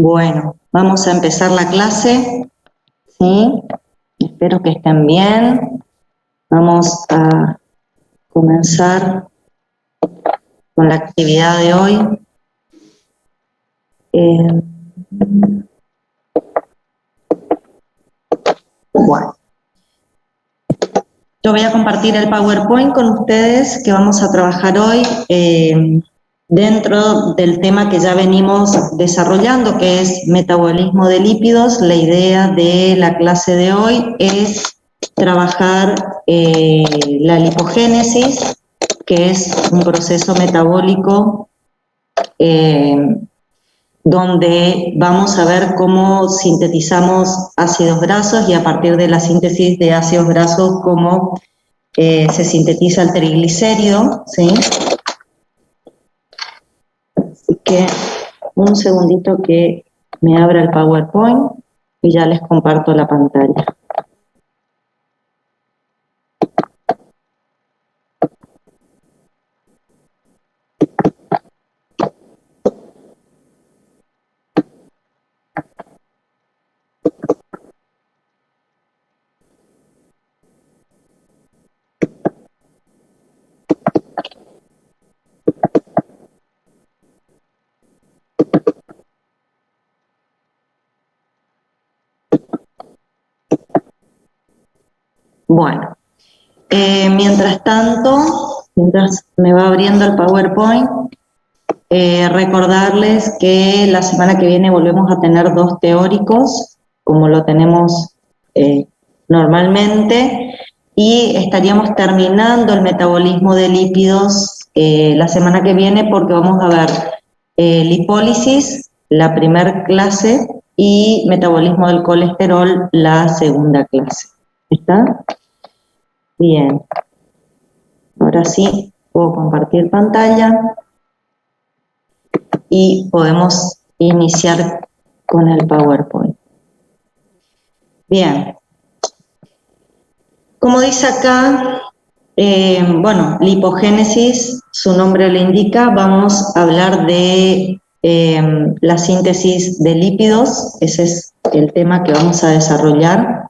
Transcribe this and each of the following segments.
Bueno, vamos a empezar la clase, ¿sí? Espero que estén bien. Vamos a comenzar con la actividad de hoy. Bueno, yo voy a compartir el PowerPoint con ustedes que vamos a trabajar hoy dentro del tema que ya venimos desarrollando, que es metabolismo de lípidos. La idea de la clase de hoy es trabajar la lipogénesis, que es un proceso metabólico donde vamos a ver cómo sintetizamos ácidos grasos y a partir de la síntesis de ácidos grasos cómo se sintetiza el triglicérido, ¿sí? Así que un segundito que me abra el PowerPoint y ya les comparto la pantalla. Bueno, mientras tanto, mientras me va abriendo el PowerPoint, recordarles que la semana que viene volvemos a tener 2 teóricos, como lo tenemos normalmente, y estaríamos terminando el metabolismo de lípidos la semana que viene porque vamos a ver lipólisis, la primera clase, y metabolismo del colesterol, la segunda clase. ¿Está? Bien. Ahora sí, puedo compartir pantalla y podemos iniciar con el PowerPoint. Bien. Como dice acá, bueno, lipogénesis, su nombre lo indica, vamos a hablar de la síntesis de lípidos, ese es el tema que vamos a desarrollar.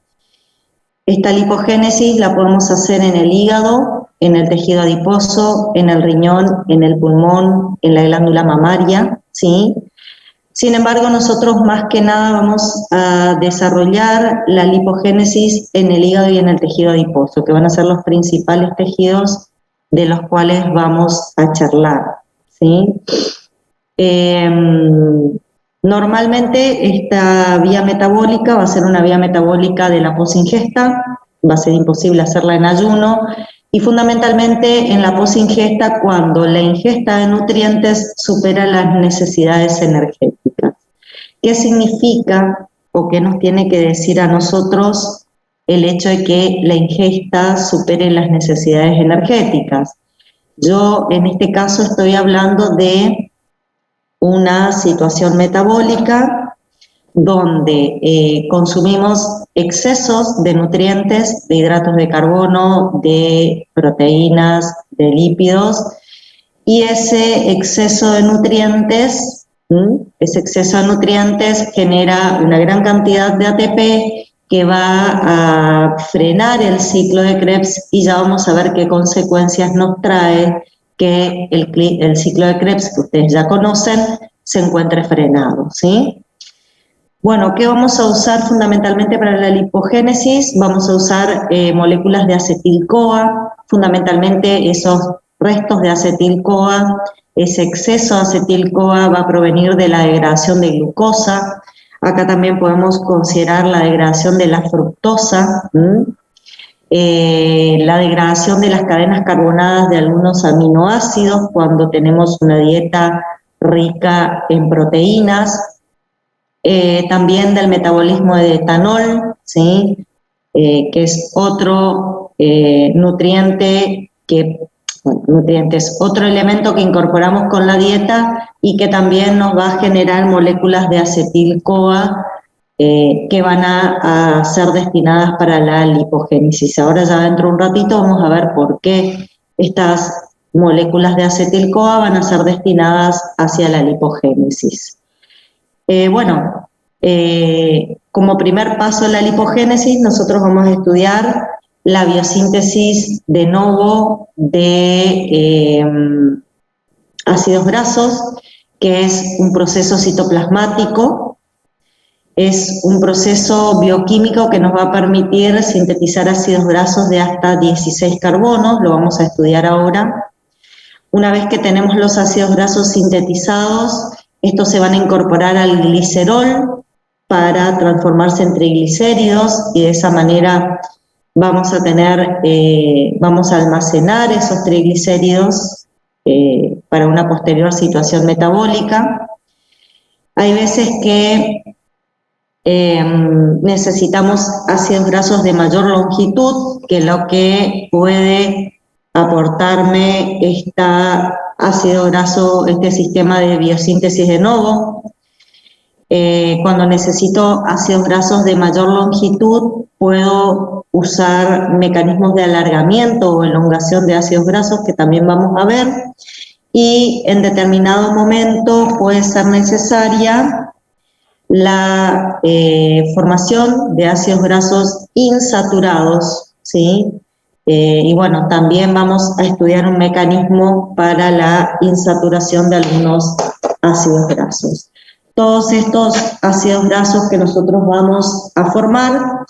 Esta lipogénesis la podemos hacer en el hígado, en el tejido adiposo, en el riñón, en el pulmón, en la glándula mamaria, ¿sí? Sin embargo, nosotros más que nada vamos a desarrollar la lipogénesis en el hígado y en el tejido adiposo, que van a ser los principales tejidos de los cuales vamos a charlar, ¿sí? Normalmente esta vía metabólica va a ser una vía metabólica de la posingesta, va a ser imposible hacerla en ayuno, y fundamentalmente en la posingesta cuando la ingesta de nutrientes supera las necesidades energéticas. ¿Qué significa o qué nos tiene que decir a nosotros el hecho de que la ingesta supere las necesidades energéticas? Yo en este caso estoy hablando de una situación metabólica donde consumimos excesos de nutrientes, de hidratos de carbono, de proteínas, de lípidos, y ese exceso de nutrientes, genera una gran cantidad de ATP que va a frenar el ciclo de Krebs y ya vamos a ver qué consecuencias nos trae que el ciclo de Krebs, que ustedes ya conocen, se encuentre frenado, ¿sí? Bueno, ¿qué vamos a usar fundamentalmente para la lipogénesis? Vamos a usar moléculas de acetil-CoA, fundamentalmente esos restos de acetil-CoA, ese exceso de acetil-CoA va a provenir de la degradación de glucosa. Acá también podemos considerar la degradación de la fructosa, la degradación de las cadenas carbonadas de algunos aminoácidos cuando tenemos una dieta rica en proteínas, también del metabolismo de etanol, ¿sí? Que es otro nutriente otro elemento que incorporamos con la dieta y que también nos va a generar moléculas de acetil-CoA que van a ser destinadas para la lipogénesis. Ahora ya dentro de un ratito vamos a ver por qué estas moléculas de acetil-CoA van a ser destinadas hacia la lipogénesis. Bueno, como primer paso en la lipogénesis, nosotros vamos a estudiar la biosíntesis de novo de ácidos grasos, que es un proceso citoplasmático, es un proceso bioquímico que nos va a permitir sintetizar ácidos grasos de hasta 16 carbonos, lo vamos a estudiar ahora. Una vez que tenemos los ácidos grasos sintetizados, estos se van a incorporar al glicerol para transformarse en triglicéridos y de esa manera vamos a almacenar esos triglicéridos para una posterior situación metabólica. Hay veces que necesitamos ácidos grasos de mayor longitud, que lo que puede aportarme este ácido graso, este sistema de biosíntesis de novo. Cuando necesito ácidos grasos de mayor longitud, puedo usar mecanismos de alargamiento o elongación de ácidos grasos, que también vamos a ver, y en determinado momento puede ser necesaria la formación de ácidos grasos insaturados, ¿sí? Y bueno, también vamos a estudiar un mecanismo para la insaturación de algunos ácidos grasos. Todos estos ácidos grasos que nosotros vamos a formar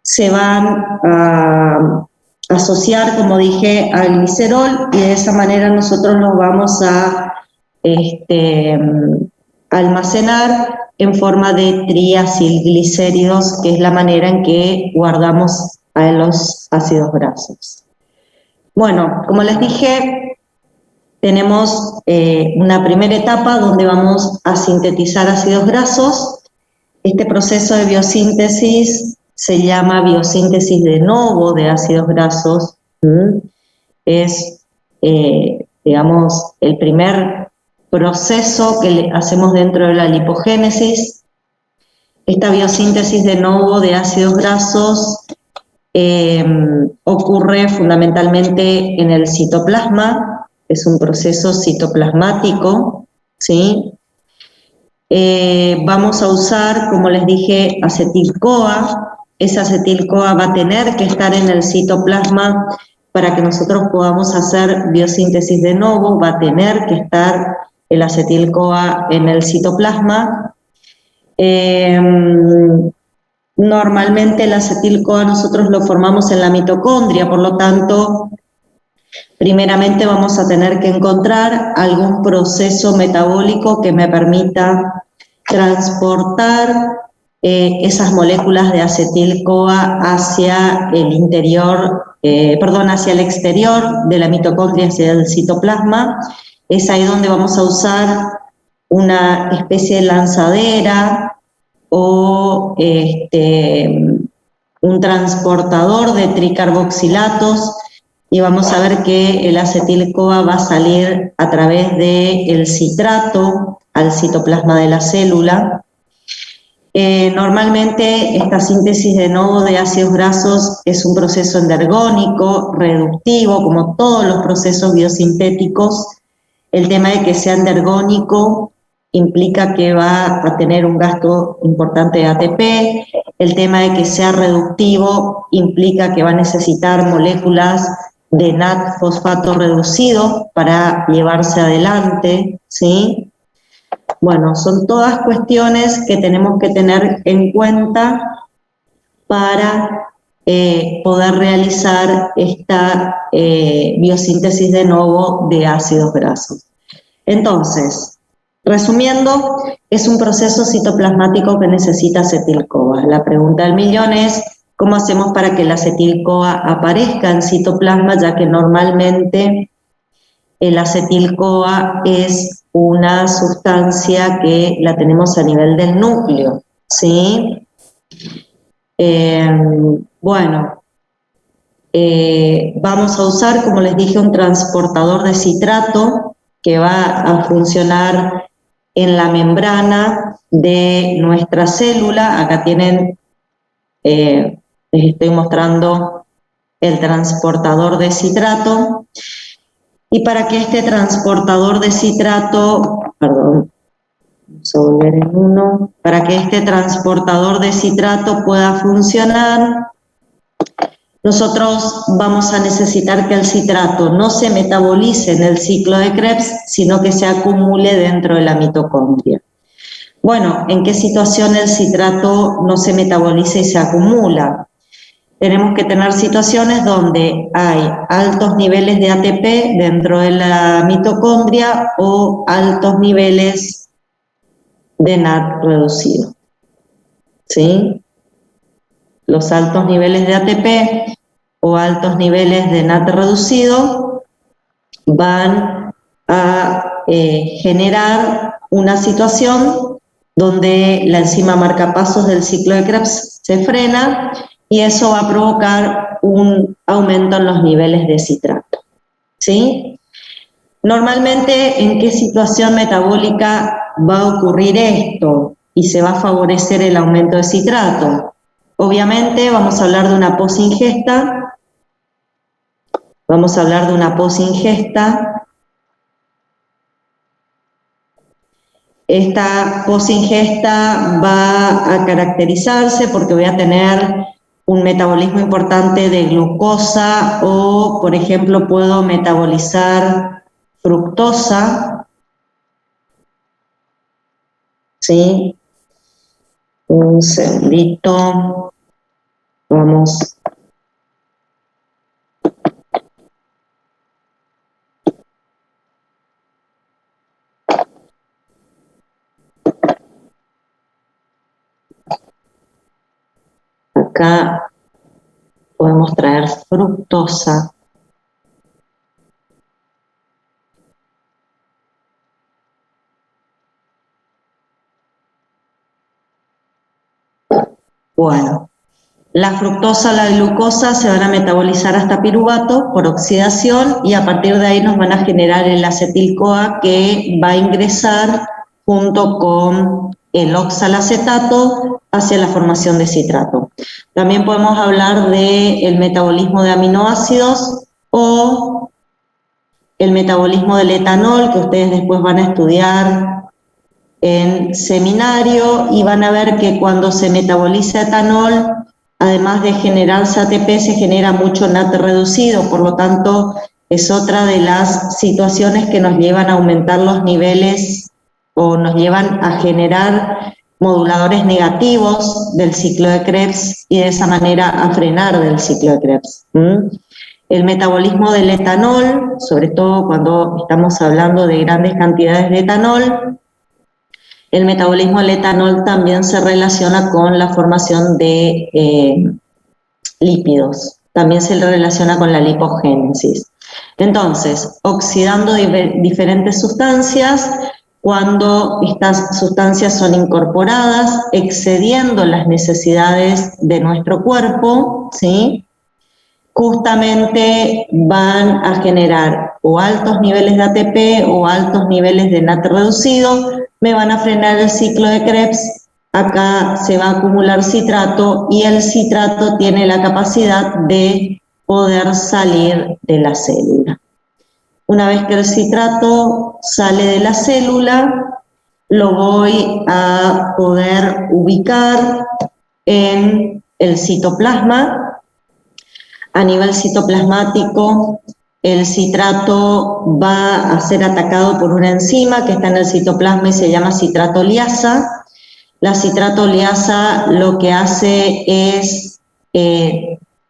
se van a asociar, como dije, al glicerol y de esa manera nosotros los vamos a almacenar en forma de triacilglicéridos, que es la manera en que guardamos a los ácidos grasos. Bueno, como les dije, tenemos una primera etapa donde vamos a sintetizar ácidos grasos. Este proceso de biosíntesis se llama biosíntesis de novo de ácidos grasos. Es, digamos, el primer proceso que hacemos dentro de la lipogénesis. Esta biosíntesis de novo de ácidos grasos ocurre fundamentalmente en el citoplasma, es un proceso citoplasmático, ¿sí? Vamos a usar, como les dije, acetil-CoA. Esa acetil-CoA va a tener que estar en el citoplasma para que nosotros podamos hacer biosíntesis de novo, va a tener que estar el acetil-CoA en el citoplasma. Normalmente el acetil-CoA nosotros lo formamos en la mitocondria, por lo tanto, primeramente vamos a tener que encontrar algún proceso metabólico que me permita transportar esas moléculas de acetil-CoA hacia el interior, hacia el exterior de la mitocondria, hacia el citoplasma. Es ahí donde vamos a usar una especie de lanzadera o un transportador de tricarboxilatos, y vamos a ver que el acetil-CoA va a salir a través del citrato al citoplasma de la célula. Normalmente esta síntesis de novo de ácidos grasos es un proceso endergónico, reductivo, como todos los procesos biosintéticos. El tema de que sea endergónico implica que va a tener un gasto importante de ATP. El tema de que sea reductivo implica que va a necesitar moléculas de NAT fosfato reducido para llevarse adelante, ¿sí? Bueno, son todas cuestiones que tenemos que tener en cuenta para poder realizar esta biosíntesis de novo de ácidos grasos. Entonces, resumiendo, es un proceso citoplasmático que necesita acetil-CoA. La pregunta del millón es, ¿cómo hacemos para que el acetil-CoA aparezca en citoplasma, ya que normalmente el acetil-CoA es una sustancia que la tenemos a nivel del núcleo, ¿sí? Vamos a usar, como les dije, un transportador de citrato que va a funcionar en la membrana de nuestra célula. Acá tienen, les estoy mostrando el transportador de citrato. Y para que este transportador de citrato, Vamos a volver en 1. Para que este transportador de citrato pueda funcionar, nosotros vamos a necesitar que el citrato no se metabolice en el ciclo de Krebs, sino que se acumule dentro de la mitocondria. Bueno, ¿en qué situación el citrato no se metaboliza y se acumula? Tenemos que tener situaciones donde hay altos niveles de ATP dentro de la mitocondria o altos niveles de NAT reducido. ¿Sí? Los altos niveles de ATP o altos niveles de NAT reducido van a generar una situación donde la enzima marcapasos del ciclo de Krebs se frena y eso va a provocar un aumento en los niveles de citrato. ¿Sí? Normalmente, ¿en qué situación metabólica va a ocurrir esto y se va a favorecer el aumento de citrato? Obviamente vamos a hablar de una posingesta. Vamos a hablar de una posingesta. Esta posingesta va a caracterizarse porque voy a tener un metabolismo importante de glucosa o, por ejemplo, puedo metabolizar fructosa. ¿Sí? Un segundito. Vamos. Acá podemos traer fructosa. Bueno, la fructosa, la glucosa se van a metabolizar hasta piruvato por oxidación y a partir de ahí nos van a generar el acetil-CoA que va a ingresar junto con el oxalacetato hacia la formación de citrato. También podemos hablar del metabolismo de aminoácidos o el metabolismo del etanol, que ustedes después van a estudiar en seminario y van a ver que cuando se metaboliza etanol, además de generarse ATP, se genera mucho NAT reducido, por lo tanto es otra de las situaciones que nos llevan a aumentar los niveles o nos llevan a generar moduladores negativos del ciclo de Krebs y de esa manera a frenar del ciclo de Krebs. El metabolismo del etanol, sobre todo cuando estamos hablando de grandes cantidades de etanol, el metabolismo del etanol también se relaciona con la formación de lípidos, también se relaciona con la lipogénesis. Entonces, oxidando diferentes sustancias, cuando estas sustancias son incorporadas, excediendo las necesidades de nuestro cuerpo, ¿sí? Justamente van a generar o altos niveles de ATP o altos niveles de NAT reducido, me van a frenar el ciclo de Krebs, acá se va a acumular citrato y el citrato tiene la capacidad de poder salir de la célula. Una vez que el citrato sale de la célula, lo voy a poder ubicar en el citoplasma. A nivel citoplasmático, el citrato va a ser atacado por una enzima que está en el citoplasma y se llama citratoliasa. La citratoliasa lo que hace es,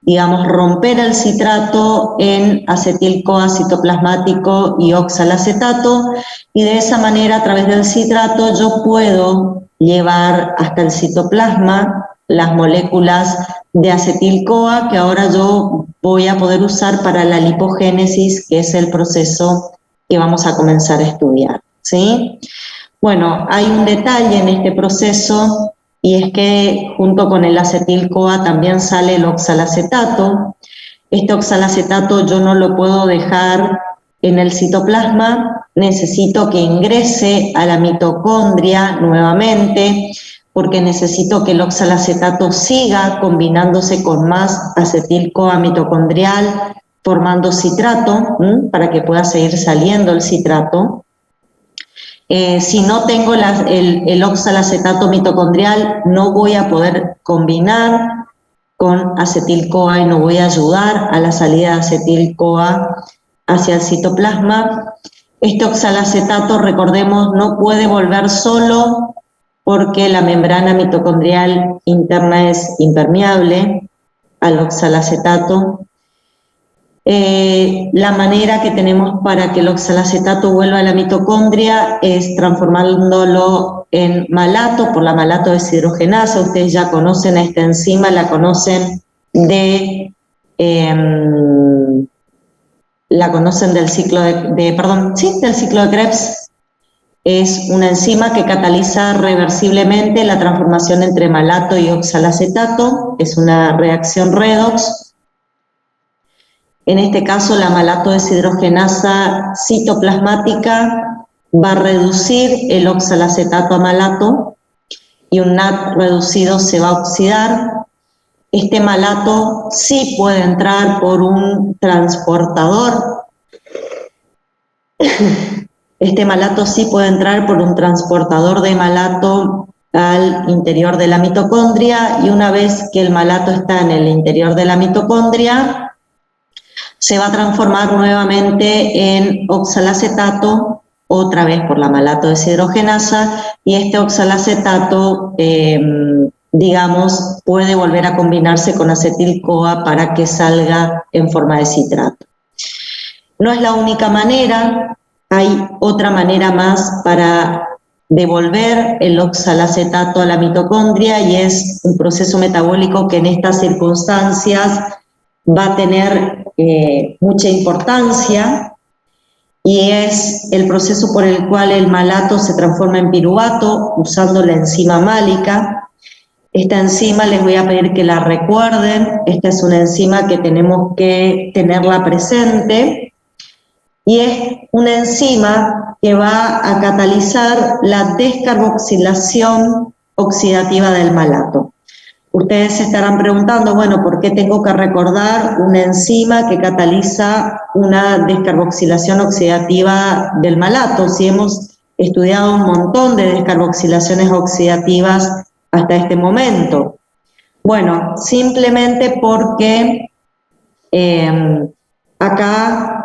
digamos, romper el citrato en acetil-CoA citoplasmático y oxalacetato, y de esa manera, a través del citrato, yo puedo llevar hasta el citoplasma las moléculas de acetil-CoA que ahora yo voy a poder usar para la lipogénesis, que es el proceso que vamos a comenzar a estudiar, ¿sí? Bueno, hay un detalle en este proceso y es que junto con el acetil-CoA también sale el oxalacetato. Este oxalacetato yo no lo puedo dejar en el citoplasma, necesito que ingrese a la mitocondria nuevamente, porque necesito que el oxalacetato siga combinándose con más acetil-CoA mitocondrial, formando citrato, para que pueda seguir saliendo el citrato. Si no tengo el oxalacetato mitocondrial, no voy a poder combinar con acetil-CoA y no voy a ayudar a la salida de acetil-CoA hacia el citoplasma. Este oxalacetato, recordemos, no puede volver solo porque la membrana mitocondrial interna es impermeable al oxalacetato. La manera que tenemos para que el oxalacetato vuelva a la mitocondria es transformándolo en malato por la malato deshidrogenasa. Ustedes ya conocen a esta enzima, la conocen del ciclo del ciclo de Krebs. Es una enzima que cataliza reversiblemente la transformación entre malato y oxalacetato. Es una reacción redox. En este caso, la malato deshidrogenasa citoplasmática va a reducir el oxalacetato a malato y un NAT reducido se va a oxidar. Este malato sí puede entrar por un transportador. Este malato sí puede entrar por un transportador de malato al interior de la mitocondria, y una vez que el malato está en el interior de la mitocondria, se va a transformar nuevamente en oxalacetato, otra vez por la malato deshidrogenasa, y este oxalacetato, digamos, puede volver a combinarse con acetil-CoA para que salga en forma de citrato. No es la única manera, hay otra manera más para devolver el oxalacetato a la mitocondria, y es un proceso metabólico que en estas circunstancias va a tener mucha importancia, y es el proceso por el cual el malato se transforma en piruvato usando la enzima málica. Esta enzima les voy a pedir que la recuerden. Esta es una enzima que tenemos que tenerla presente, y es una enzima que va a catalizar la descarboxilación oxidativa del malato. Ustedes se estarán preguntando, bueno, ¿por qué tengo que recordar una enzima que cataliza una descarboxilación oxidativa del malato si hemos estudiado un montón de descarboxilaciones oxidativas hasta este momento? Bueno, simplemente porque acá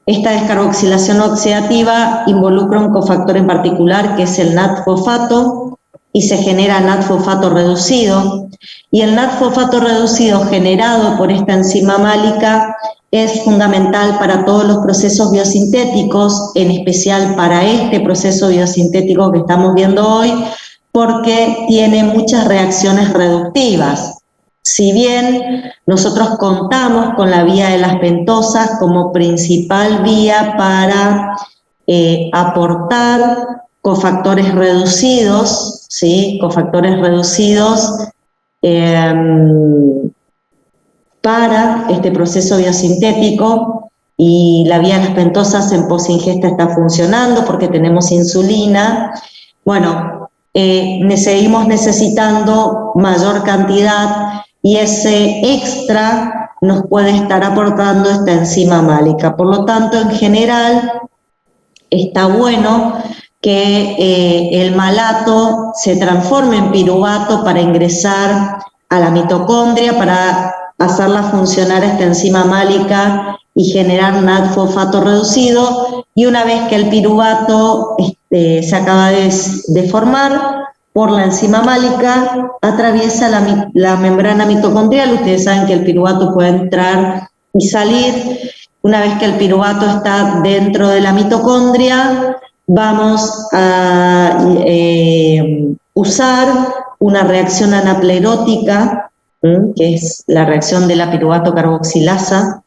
esta descarboxilación oxidativa involucra un cofactor en particular, que es el NAT-fosfato, y se genera NAT-fosfato reducido, y el NAT-fosfato reducido generado por esta enzima málica es fundamental para todos los procesos biosintéticos, en especial para este proceso biosintético que estamos viendo hoy, porque tiene muchas reacciones reductivas. Si bien nosotros contamos con la vía de las pentosas como principal vía para aportar cofactores reducidos, ¿sí? Cofactores reducidos para este proceso biosintético, y la vía de las pentosas en posingesta está funcionando porque tenemos insulina. Bueno, seguimos necesitando mayor cantidad, y ese extra nos puede estar aportando esta enzima málica. Por lo tanto, en general, está bueno que el malato se transforme en piruvato para ingresar a la mitocondria, para hacerla funcionar esta enzima málica y generar NAT-fosfato reducido, y una vez que el piruvato se acaba de formar por la enzima málica, atraviesa la membrana mitocondrial. Ustedes saben que el piruvato puede entrar y salir. Una vez que el piruvato está dentro de la mitocondria, vamos a usar una reacción anaplerótica, que es la reacción de la piruvato carboxilasa,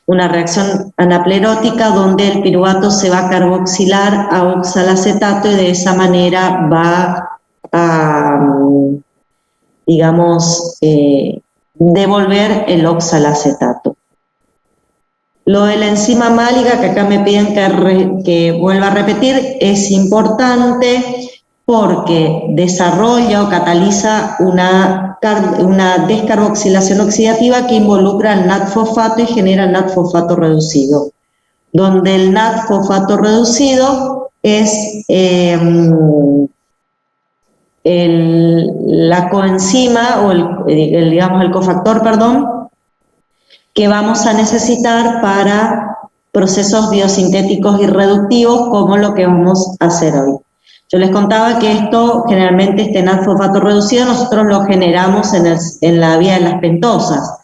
una reacción anaplerótica donde el piruvato se va a carboxilar a oxalacetato, y de esa manera va a, digamos, devolver el oxalacetato. Lo de la enzima málica, que acá me piden que vuelva a repetir, es importante porque desarrolla o cataliza una descarboxilación oxidativa que involucra el NAT-fosfato y genera NAT-fosfato reducido, donde el NAT-fosfato reducido es la coenzima o digamos el cofactor, perdón, que vamos a necesitar para procesos biosintéticos y reductivos como lo que vamos a hacer hoy. Yo les contaba que esto, generalmente este NAD-fosfato reducido, nosotros lo generamos en la vía de las pentosas,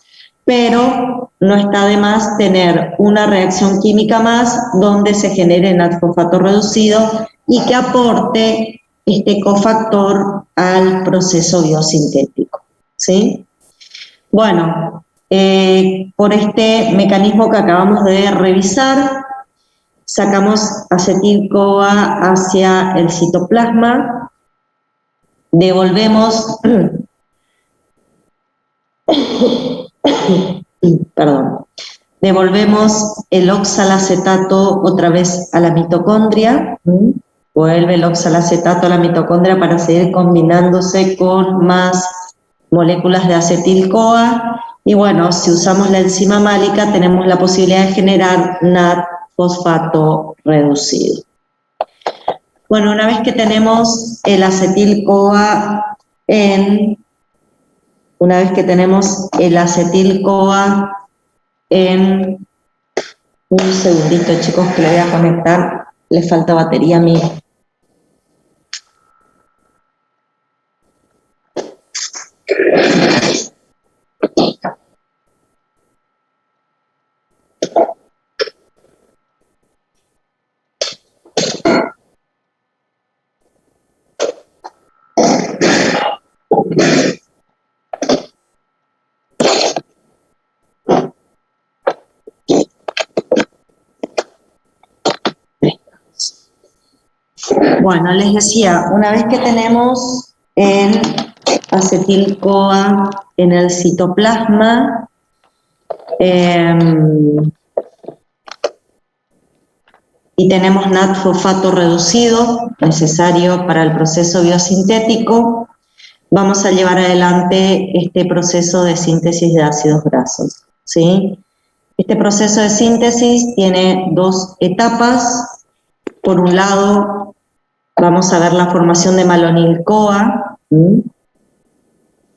pero no está de más tener una reacción química más donde se genere NAD-fosfato reducido y que aporte este cofactor al proceso biosintético, ¿sí? Bueno, por este mecanismo que acabamos de revisar, sacamos acetil-CoA hacia el citoplasma, devolvemos, perdón, devolvemos el oxalacetato otra vez a la mitocondria, vuelve el oxalacetato a la mitocondria para seguir combinándose con más moléculas de acetil-CoA, y bueno, si usamos la enzima málica tenemos la posibilidad de generar NAD-fosfato reducido. Bueno, una vez que tenemos el acetil-CoA en un segundito, chicos, que le voy a conectar, le falta batería a mí. Bueno, les decía, una vez que tenemos el acetil-CoA en el citoplasma, y tenemos NAD-fosfato reducido, necesario para el proceso biosintético, vamos a llevar adelante este proceso de síntesis de ácidos grasos, ¿sí? Este proceso de síntesis tiene dos etapas. Por un lado, vamos a ver la formación de malonil-CoA,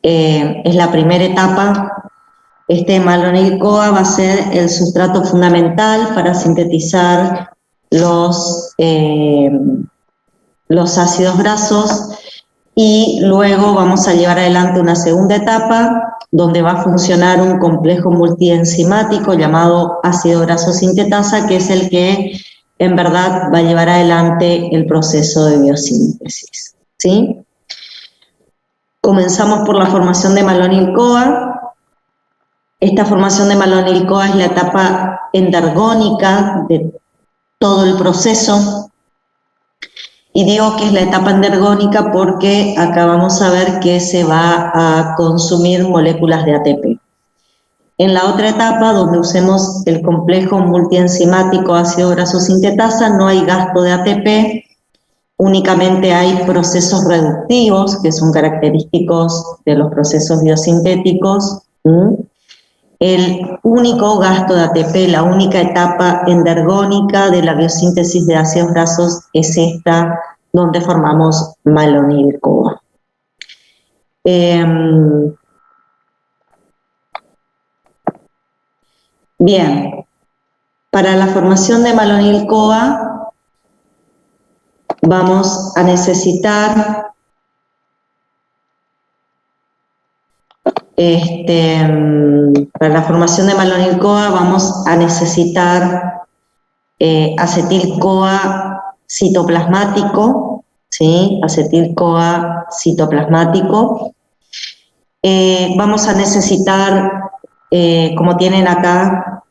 es la primera etapa. Este malonil-CoA va a ser el sustrato fundamental para sintetizar los ácidos grasos, y luego vamos a llevar adelante una segunda etapa donde va a funcionar un complejo multienzimático llamado ácido graso sintetasa, que es el que en verdad va a llevar adelante el proceso de biosíntesis, ¿sí? Comenzamos por la formación de malonil-CoA. Esta formación de malonil-CoA es la etapa endergónica de todo el proceso. Y digo que es la etapa endergónica porque acá vamos a ver que se va a consumir moléculas de ATP. En la otra etapa, donde usemos el complejo multienzimático ácido graso sintetasa, no hay gasto de ATP, únicamente hay procesos reductivos, que son característicos de los procesos biosintéticos. El único gasto de ATP, la única etapa endergónica de la biosíntesis de ácidos grasos es esta, donde formamos malonil-CoA. Bien, para la formación de malonil-CoA vamos a necesitar para la formación de malonil-CoA vamos a necesitar acetil-CoA citoplasmático, ¿sí? Acetil-CoA citoplasmático. Vamos a necesitar, como tienen acá,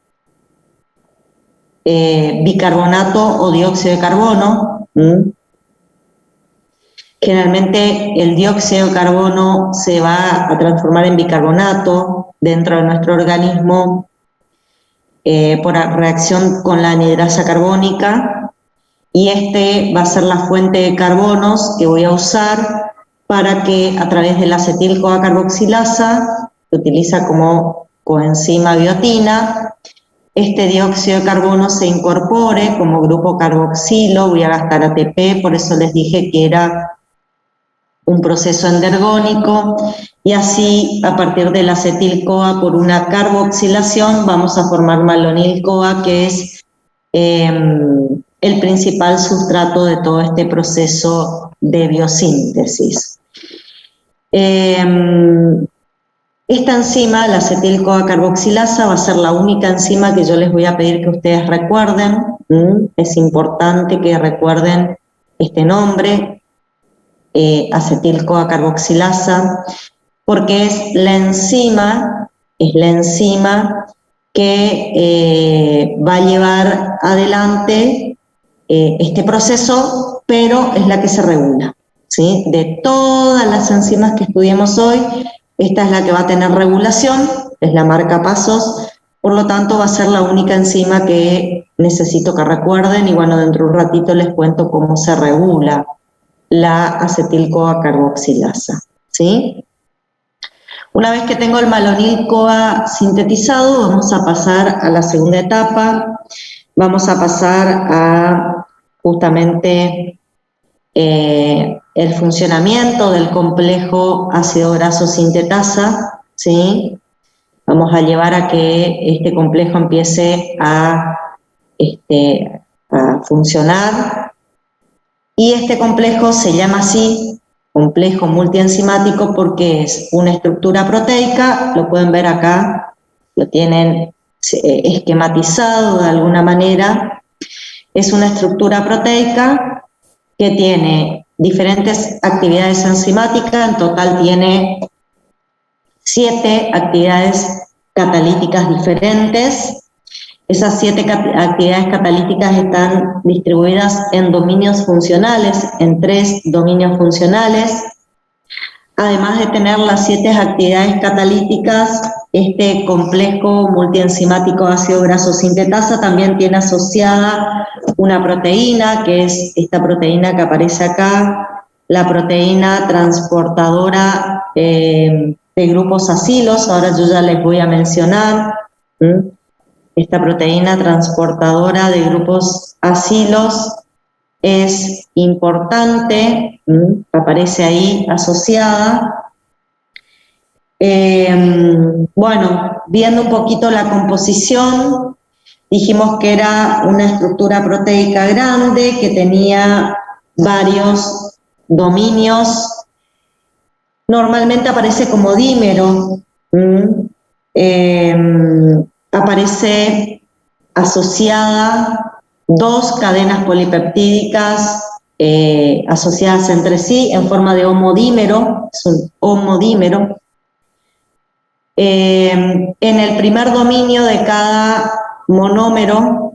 bicarbonato o dióxido de carbono. Generalmente el dióxido de carbono se va a transformar en bicarbonato dentro de nuestro organismo por reacción con la anhidrasa carbónica, y este va a ser la fuente de carbonos que voy a usar para que a través de la acetil-CoA carboxilasa, que utiliza como coenzima biotina, este dióxido de carbono se incorpore como grupo carboxilo, voy a gastar ATP, por eso les dije que era un proceso endergónico, y así a partir del acetil-CoA por una carboxilación vamos a formar malonil-CoA, que es el principal sustrato de todo este proceso de biosíntesis. Esta enzima, la acetil-CoA carboxilasa, va a ser la única enzima que yo les voy a pedir que ustedes recuerden. Es importante que recuerden este nombre, acetil-CoA carboxilasa, porque es la enzima que va a llevar adelante este proceso, pero es la que se regula, ¿sí? De todas las enzimas que estudiemos hoy, esta es la que va a tener regulación, es la marcapasos, por lo tanto va a ser la única enzima que necesito que recuerden, y bueno, dentro de un ratito les cuento cómo se regula la acetil-CoA carboxilasa, ¿sí? Una vez que tengo el malonil-CoA sintetizado, vamos a pasar a la segunda etapa, vamos a pasar a justamente el funcionamiento del complejo ácido graso sintetasa, ¿sí? Vamos a llevar a que este complejo empiece a funcionar, y este complejo se llama así, complejo multienzimático, porque es una estructura proteica, lo pueden ver acá, lo tienen esquematizado de alguna manera. Es una estructura proteica que tiene diferentes actividades enzimáticas, en total tiene 7 actividades catalíticas diferentes. Esas 7 actividades catalíticas están distribuidas en dominios funcionales, en 3 dominios funcionales. Además de tener las 7 actividades catalíticas, este complejo multienzimático ácido graso sintetasa también tiene asociada una proteína, que es esta proteína que aparece acá, la proteína transportadora de grupos acilos. Ahora yo ya les voy a mencionar esta proteína transportadora de grupos acilos. Es importante, aparece ahí asociada. Bueno, viendo un poquito la composición, dijimos que era una estructura proteica grande que tenía varios dominios. Normalmente aparece como dímero, aparece asociada 2 cadenas polipeptídicas asociadas entre sí en forma de homodímero, es un homodímero. En el primer dominio de cada monómero,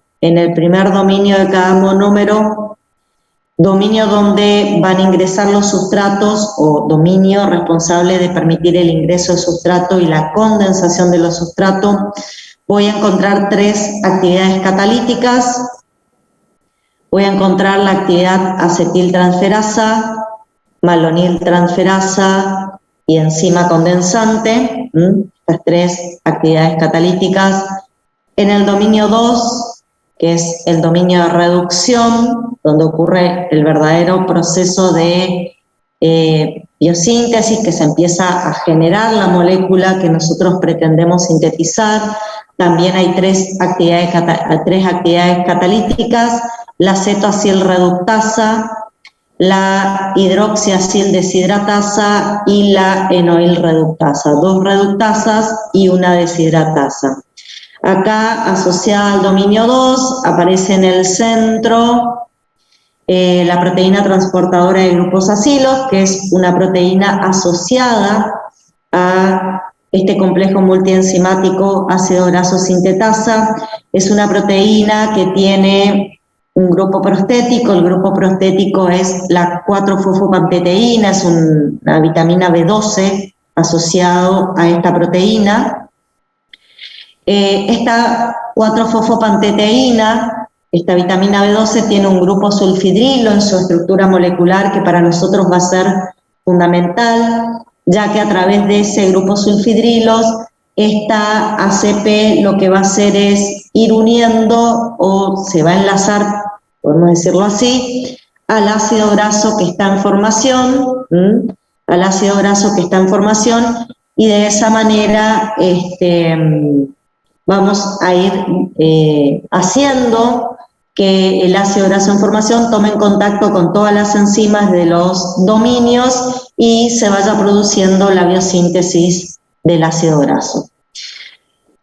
dominio donde van a ingresar los sustratos, o dominio responsable de permitir el ingreso del sustrato y la condensación de los sustratos, voy a encontrar 3 actividades catalíticas. Voy a encontrar la actividad acetiltransferasa, maloniltransferasa y enzima condensante, las 3 actividades catalíticas. En el dominio 2, que es el dominio de reducción, donde ocurre el verdadero proceso de biosíntesis, que se empieza a generar la molécula que nosotros pretendemos sintetizar. También hay 3 actividades catalíticas: la cetoacilreductasa, la hidroxiacildeshidratasa y la enoilreductasa, 2 reductasas y una deshidratasa. Acá, asociada al dominio 2, aparece en el centro la proteína transportadora de grupos acilos, que es una proteína asociada a este complejo multienzimático ácido graso sintetasa. Es una proteína que tiene un grupo prostético. El grupo prostético es la 4-fosfopanteteína, es una vitamina B12 asociado a esta proteína. Esta 4-fosfopanteteína, esta vitamina B12, tiene un grupo sulfidrilo en su estructura molecular que para nosotros va a ser fundamental, ya que a través de ese grupo sulfidrilos esta ACP lo que va a hacer es ir uniendo o se va a enlazar, podemos decirlo así, al ácido graso que está en formación, al ácido graso que está en formación, y de esa manera vamos a ir haciendo que el ácido graso en formación tome en contacto con todas las enzimas de los dominios y se vaya produciendo la biosíntesis del ácido graso.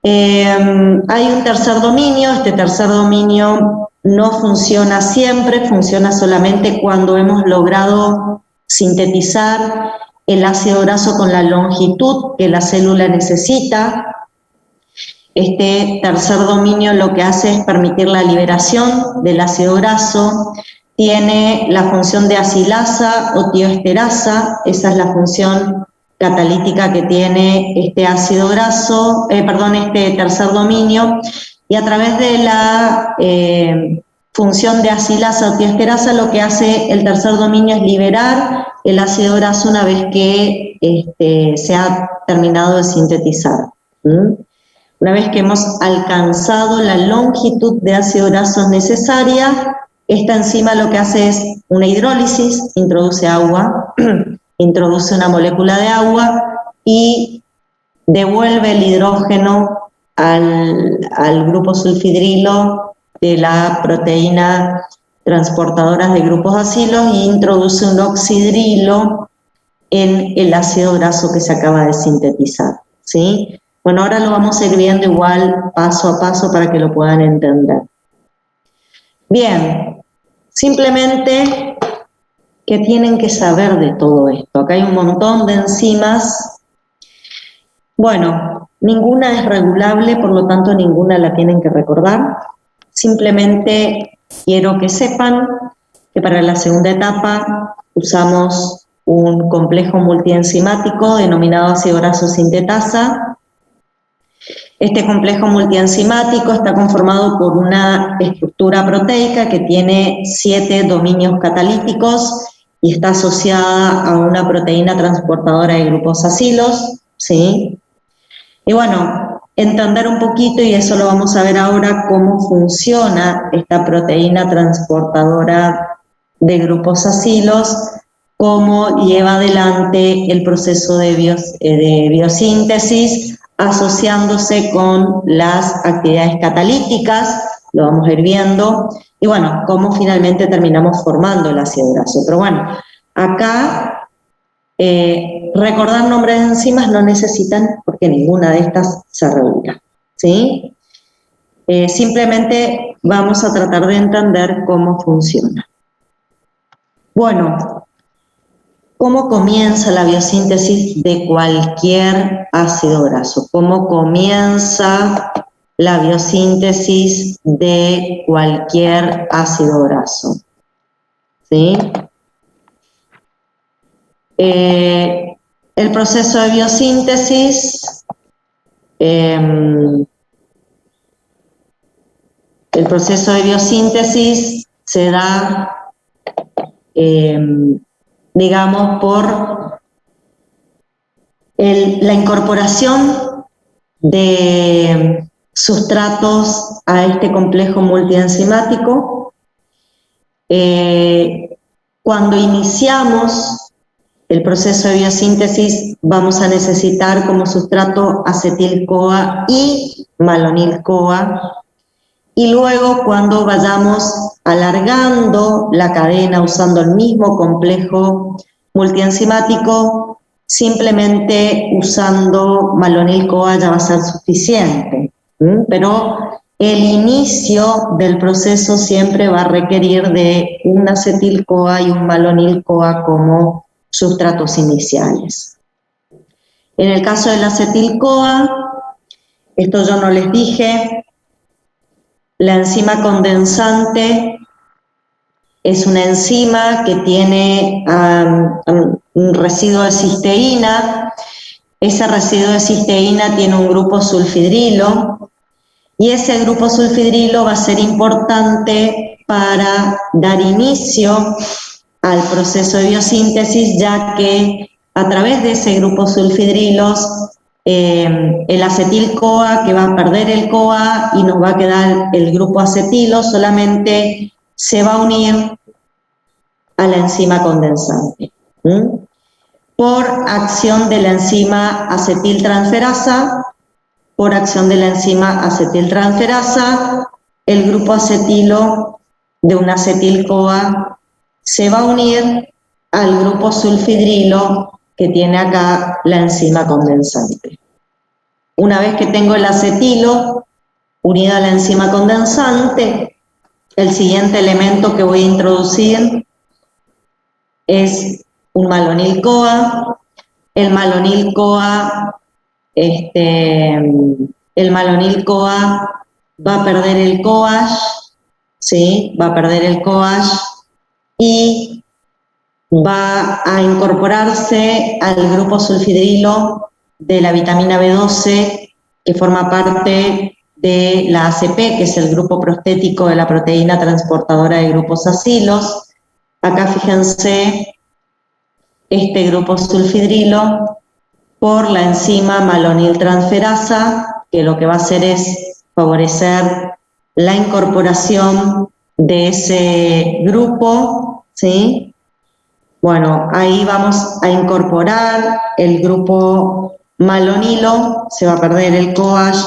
Hay un tercer dominio, este tercer dominio no funciona siempre, funciona solamente cuando hemos logrado sintetizar el ácido graso con la longitud que la célula necesita. Este tercer dominio lo que hace es permitir la liberación del ácido graso, tiene la función de asilasa o tioesterasa, esa es la función catalítica que tiene este ácido graso, este tercer dominio, y a través de la función de asilasa o tioesterasa lo que hace el tercer dominio es liberar el ácido graso una vez que se ha terminado de sintetizar. Una vez que hemos alcanzado la longitud de ácido graso necesaria, esta enzima lo que hace es una hidrólisis, introduce agua, introduce una molécula de agua y devuelve el hidrógeno al grupo sulfidrilo de la proteína transportadora de grupos acilos e introduce un oxidrilo en el ácido graso que se acaba de sintetizar, ¿sí? Bueno, ahora lo vamos a ir viendo igual paso a paso para que lo puedan entender. Bien, simplemente, ¿qué tienen que saber de todo esto? Acá hay un montón de enzimas. Bueno, ninguna es regulable, por lo tanto ninguna la tienen que recordar. Simplemente quiero que sepan que para la segunda etapa usamos un complejo multienzimático denominado ácido graso sintetasa. Este complejo multienzimático está conformado por una estructura proteica que tiene 7 dominios catalíticos y está asociada a una proteína transportadora de grupos acilos, ¿sí? Y bueno, entender un poquito, y eso lo vamos a ver ahora, cómo funciona esta proteína transportadora de grupos acilos, cómo lleva adelante el proceso de biosíntesis, asociándose con las actividades catalíticas, lo vamos a ir viendo, y bueno, cómo finalmente terminamos formando el ácido graso. Pero bueno, acá recordar nombres de enzimas no necesitan porque ninguna de estas se regula, ¿sí? Simplemente vamos a tratar de entender cómo funciona. Bueno, ¿cómo comienza la biosíntesis de cualquier ácido graso? ¿Cómo comienza la biosíntesis de cualquier ácido graso? ¿Sí? El proceso de biosíntesis, se da, digamos, por la incorporación de sustratos a este complejo multienzimático. Cuando iniciamos el proceso de biosíntesis vamos a necesitar como sustrato acetil-CoA y malonil-CoA, y luego cuando vayamos alargando la cadena usando el mismo complejo multienzimático, simplemente usando malonil-CoA ya va a ser suficiente, pero el inicio del proceso siempre va a requerir de un acetil-CoA y un malonil-CoA como sustratos iniciales. En el caso del acetil-CoA, esto yo no les dije, la enzima condensante es una enzima que tiene un residuo de cisteína. Ese residuo de cisteína tiene un grupo sulfidrilo y ese grupo sulfidrilo va a ser importante para dar inicio al proceso de biosíntesis, ya que a través de ese grupo sulfidrilos el acetil-CoA, que va a perder el CoA y nos va a quedar el grupo acetilo, solamente se va a unir a la enzima condensante. Por acción de la enzima acetiltransferasa, el grupo acetilo de un acetil-CoA se va a unir al grupo sulfidrilo que tiene acá la enzima condensante. Una vez que tengo el acetilo unido a la enzima condensante, el siguiente elemento que voy a introducir es un malonil-CoA. El malonil-CoA va a perder el CoAsh, ¿sí? Va a perder el CoAsh y va a incorporarse al grupo sulfidrilo de la vitamina B12, que forma parte de la ACP, que es el grupo prostético de la proteína transportadora de grupos acilos. Acá fíjense, este grupo sulfidrilo por la enzima maloniltransferasa, que lo que va a hacer es favorecer la incorporación de ese grupo, ¿sí? Bueno, ahí vamos a incorporar el grupo malonilo, se va a perder el CoAsh,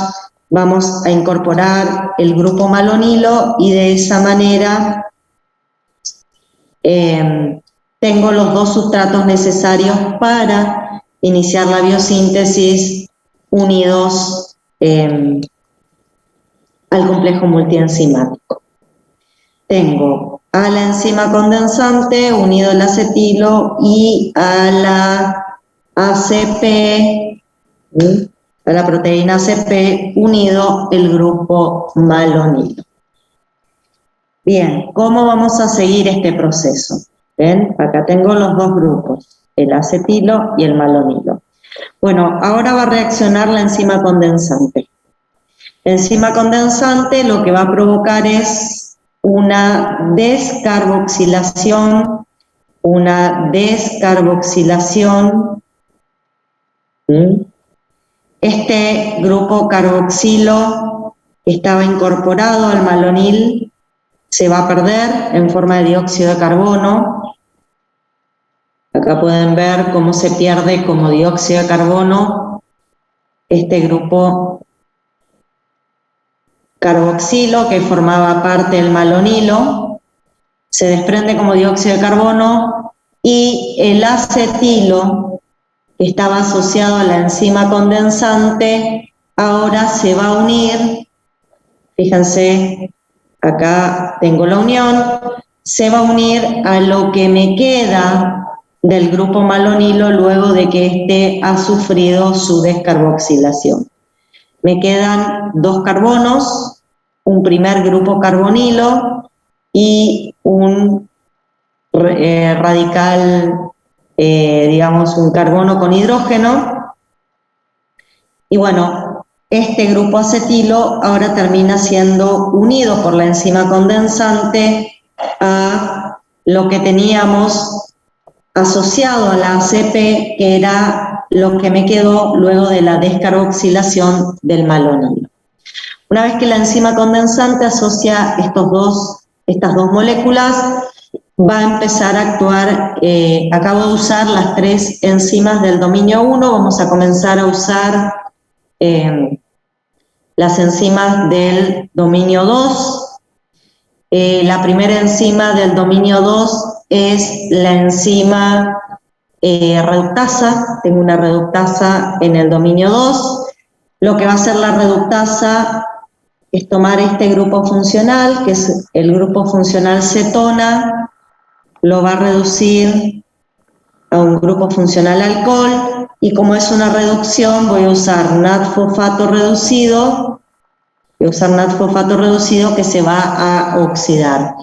vamos a incorporar el grupo malonilo y de esa manera tengo los dos sustratos necesarios para iniciar la biosíntesis unidos al complejo multienzimático. Tengo a la enzima condensante unido al acetilo y a la ACP, a la proteína ACP unido el grupo malonilo. Bien, ¿cómo vamos a seguir este proceso? ¿Ven? Acá tengo los dos grupos, el acetilo y el malonilo. Bueno, ahora va a reaccionar la enzima condensante. La enzima condensante lo que va a provocar es una descarboxilación. Este grupo carboxilo que estaba incorporado al malonil se va a perder en forma de dióxido de carbono. Acá pueden ver cómo se pierde como dióxido de carbono este grupo carboxilo que formaba parte del malonilo. Se desprende como dióxido de carbono y el acetilo que estaba asociado a la enzima condensante ahora se va a unir. Fíjense, acá tengo la unión, se va a unir a lo que me queda del grupo malonilo luego de que éste ha sufrido su descarboxilación. Me quedan dos carbonos, un primer grupo carbonilo y un radical, digamos, un carbono con hidrógeno. Y bueno, este grupo acetilo ahora termina siendo unido por la enzima condensante a lo que teníamos asociado a la ACP, que era lo que me quedó luego de la descarboxilación del malonilo. Una vez que la enzima condensante asocia estas dos moléculas, va a empezar a actuar, acabo de usar las tres enzimas del dominio 1, vamos a comenzar a usar las enzimas del dominio 2. La primera enzima del dominio 2 es la enzima reductasa. Tengo una reductasa en el dominio 2. Lo que va a hacer la reductasa es tomar este grupo funcional, que es el grupo funcional cetona, lo va a reducir a un grupo funcional alcohol, y como es una reducción voy a usar NAD-fosfato reducido, que se va a oxidar.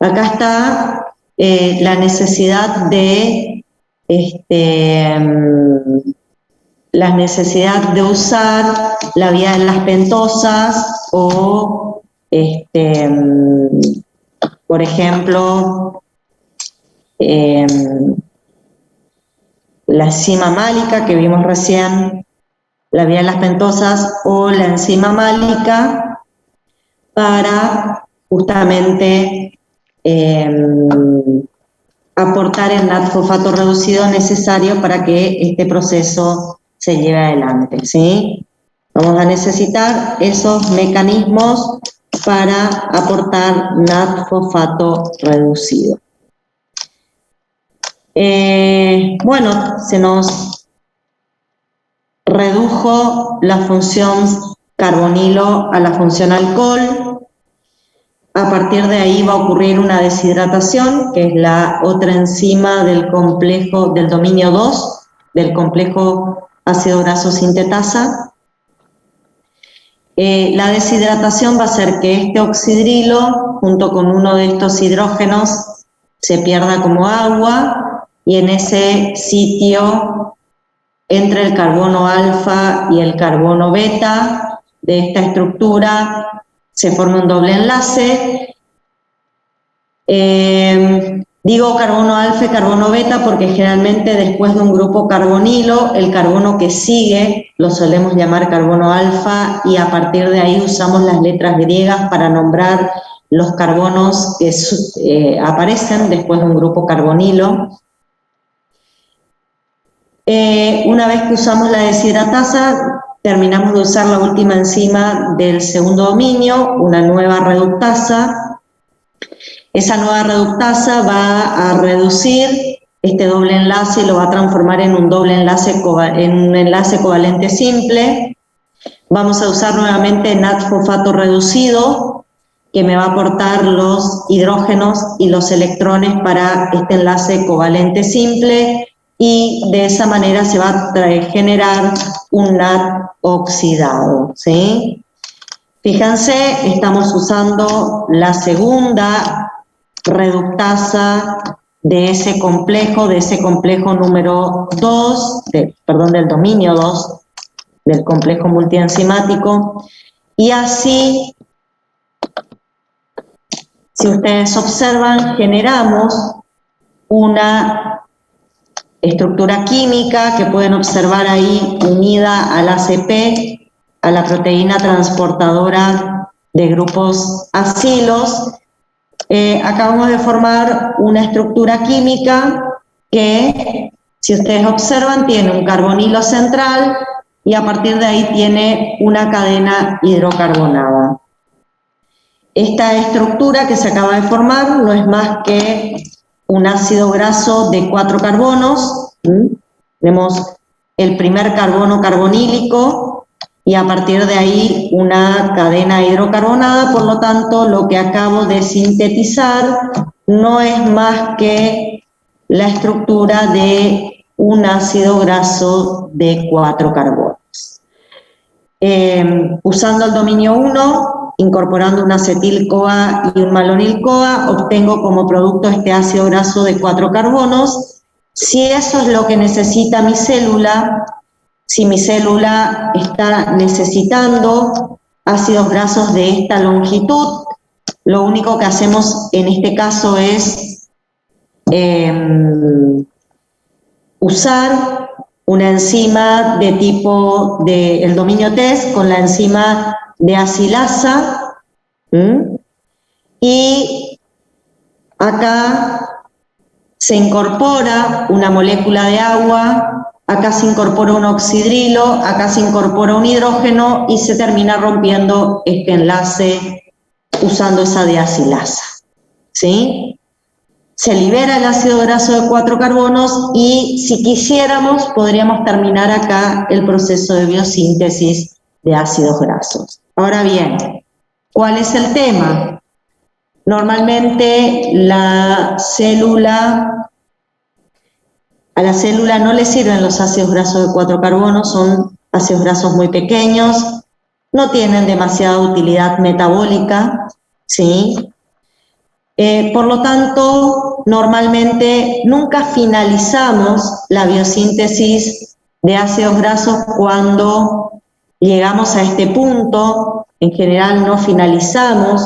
Acá está la necesidad de usar la vía de las pentosas o, por ejemplo, la enzima málica que vimos recién, la vía de las pentosas o la enzima málica para justamente aportar el NAT-fosfato reducido necesario para que este proceso se lleve adelante, ¿sí? Vamos a necesitar esos mecanismos para aportar NAT-fosfato reducido. Bueno, se nos redujo la función carbonilo a la función alcohol. A partir de ahí va a ocurrir una deshidratación, que es la otra enzima del complejo del dominio 2, del complejo ácido graso sintetasa. La deshidratación va a hacer que este oxidrilo, junto con uno de estos hidrógenos, se pierda como agua, y en ese sitio, entre el carbono alfa y el carbono beta de esta estructura, se forma un doble enlace. Digo carbono alfa y carbono beta porque generalmente después de un grupo carbonilo, el carbono que sigue lo solemos llamar carbono alfa, y a partir de ahí usamos las letras griegas para nombrar los carbonos que aparecen después de un grupo carbonilo. Una vez que usamos la deshidratasa, terminamos de usar la última enzima del segundo dominio, una nueva reductasa. Esa nueva reductasa va a reducir este doble enlace y lo va a transformar en un doble enlace, en un enlace covalente simple. Vamos a usar nuevamente NAT-fosfato reducido, que me va a aportar los hidrógenos y los electrones para este enlace covalente simple, y de esa manera se va a generar un NAT oxidado, ¿sí? Fíjense, estamos usando la segunda reductasa de ese complejo número 2, del dominio 2, del complejo multienzimático, y así, si ustedes observan, generamos una estructura química que pueden observar ahí unida al ACP, a la proteína transportadora de grupos acilos. Acabamos de formar una estructura química que, si ustedes observan, tiene un carbonilo central y a partir de ahí tiene una cadena hidrocarbonada. Esta estructura que se acaba de formar no es más que un ácido graso de 4 carbonos. Tenemos el primer carbono carbonílico y a partir de ahí una cadena hidrocarbonada. Por lo tanto, lo que acabo de sintetizar no es más que la estructura de un ácido graso de 4 carbonos. Usando el dominio 1, incorporando un acetil-CoA y un malonil-CoA, obtengo como producto este ácido graso de 4 carbonos. Si eso es lo que necesita mi célula, si mi célula está necesitando ácidos grasos de esta longitud, lo único que hacemos en este caso es usar una enzima de tipo del dominio TES con la enzima de acilasa, y acá se incorpora una molécula de agua, acá se incorpora un oxidrilo, acá se incorpora un hidrógeno y se termina rompiendo este enlace usando esa deacilasa, ¿sí? Se libera el ácido graso de 4 carbonos y, si quisiéramos, podríamos terminar acá el proceso de biosíntesis de ácidos grasos. Ahora bien, ¿cuál es el tema? Normalmente a la célula no le sirven los ácidos grasos de 4 carbonos, son ácidos grasos muy pequeños, no tienen demasiada utilidad metabólica, ¿sí? Por lo tanto, normalmente nunca finalizamos la biosíntesis de ácidos grasos cuando llegamos a este punto. En general no finalizamos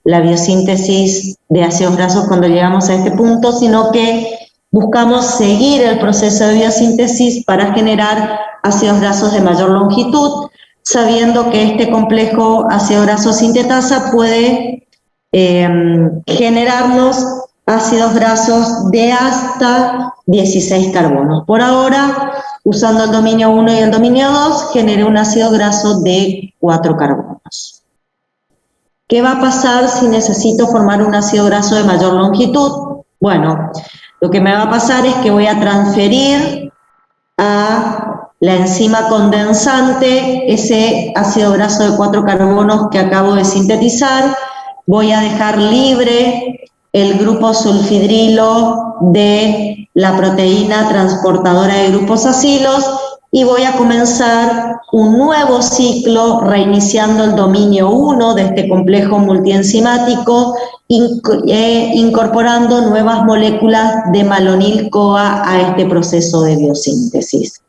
la biosíntesis de ácidos grasos cuando llegamos a este punto, sino que buscamos seguir el proceso de biosíntesis para generar ácidos grasos de mayor longitud, sabiendo que este complejo ácido graso sintetasa puede generarnos ácidos grasos de hasta 16 carbonos. Por ahora, usando el dominio 1 y el dominio 2, generé un ácido graso de 4 carbonos. ¿Qué va a pasar si necesito formar un ácido graso de mayor longitud? Bueno, lo que me va a pasar es que voy a transferir a la enzima condensante ese ácido graso de 4 carbonos que acabo de sintetizar. Voy a dejar libre el grupo sulfidrilo de la proteína transportadora de grupos acilos y voy a comenzar un nuevo ciclo reiniciando el dominio 1 de este complejo multienzimático, incorporando nuevas moléculas de malonil-CoA a este proceso de biosíntesis.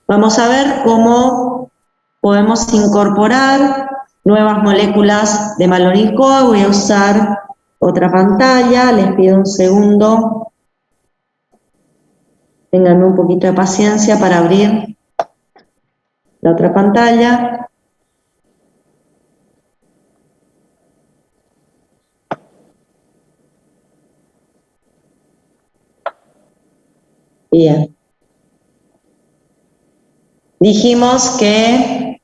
Vamos a ver cómo podemos incorporar nuevas moléculas de malonil-CoA. Voy a usar otra pantalla, les pido un segundo. Ténganme un poquito de paciencia para abrir la otra pantalla. Bien. Dijimos que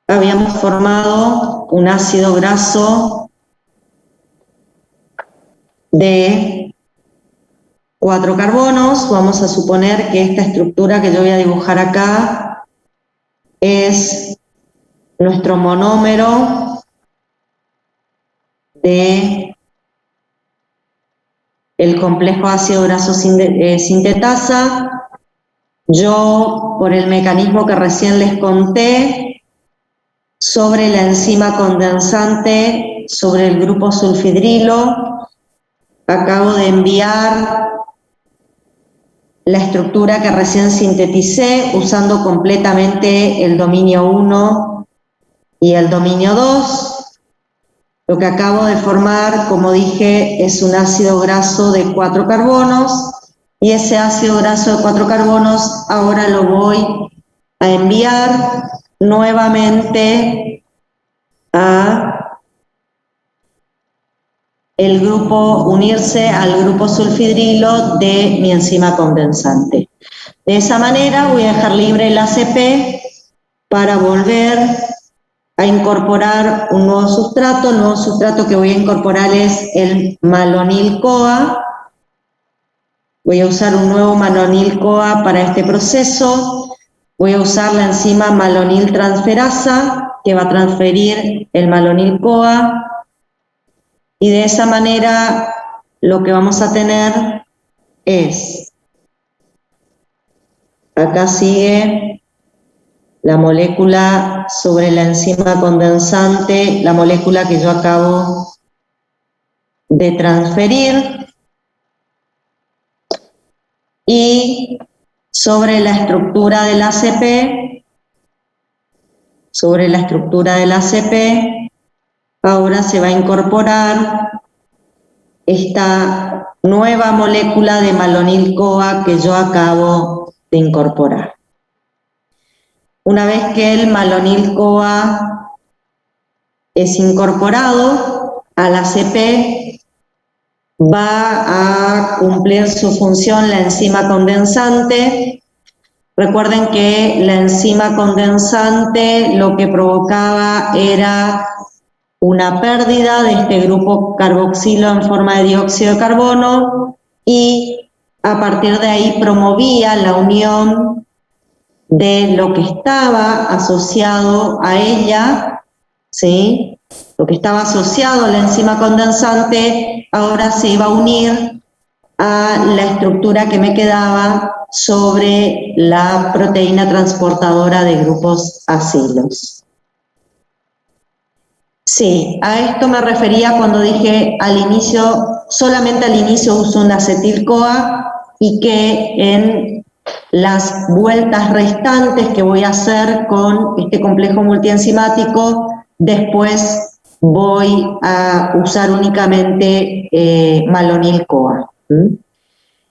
habíamos formado un ácido graso de 4 carbonos. Vamos a suponer que esta estructura que yo voy a dibujar acá es nuestro monómero de el complejo ácido graso sintetasa. Yo, por el mecanismo que recién les conté, sobre la enzima condensante, sobre el grupo sulfidrilo, acabo de enviar la estructura que recién sinteticé usando completamente el dominio 1 y el dominio 2. Lo que acabo de formar, como dije, es un ácido graso de 4 carbonos y ese ácido graso de 4 carbonos ahora lo voy a enviar nuevamente a el grupo, unirse al grupo sulfidrilo de mi enzima condensante. De esa manera voy a dejar libre el ACP para volver a incorporar un nuevo sustrato. El nuevo sustrato que voy a incorporar es el malonil-CoA. Voy a usar un nuevo malonil-CoA para este proceso. Voy a usar la enzima malonil transferasa que va a transferir el malonil-CoA. Y de esa manera lo que vamos a tener es, acá sigue la molécula sobre la enzima condensante, la molécula que yo acabo de transferir, y sobre la estructura del ACP, ahora se va a incorporar esta nueva molécula de malonil-CoA que yo acabo de incorporar. Una vez que el malonil-CoA es incorporado al ACP, va a cumplir su función la enzima condensante. Recuerden que la enzima condensante lo que provocaba era una pérdida de este grupo carboxilo en forma de dióxido de carbono y a partir de ahí promovía la unión de lo que estaba asociado a ella, ¿sí? Lo que estaba asociado a la enzima condensante ahora se iba a unir a la estructura que me quedaba sobre la proteína transportadora de grupos acilos. Sí, a esto me refería cuando dije al inicio, solamente al inicio uso un acetil-CoA y que en las vueltas restantes que voy a hacer con este complejo multienzimático, después voy a usar únicamente malonil-CoA.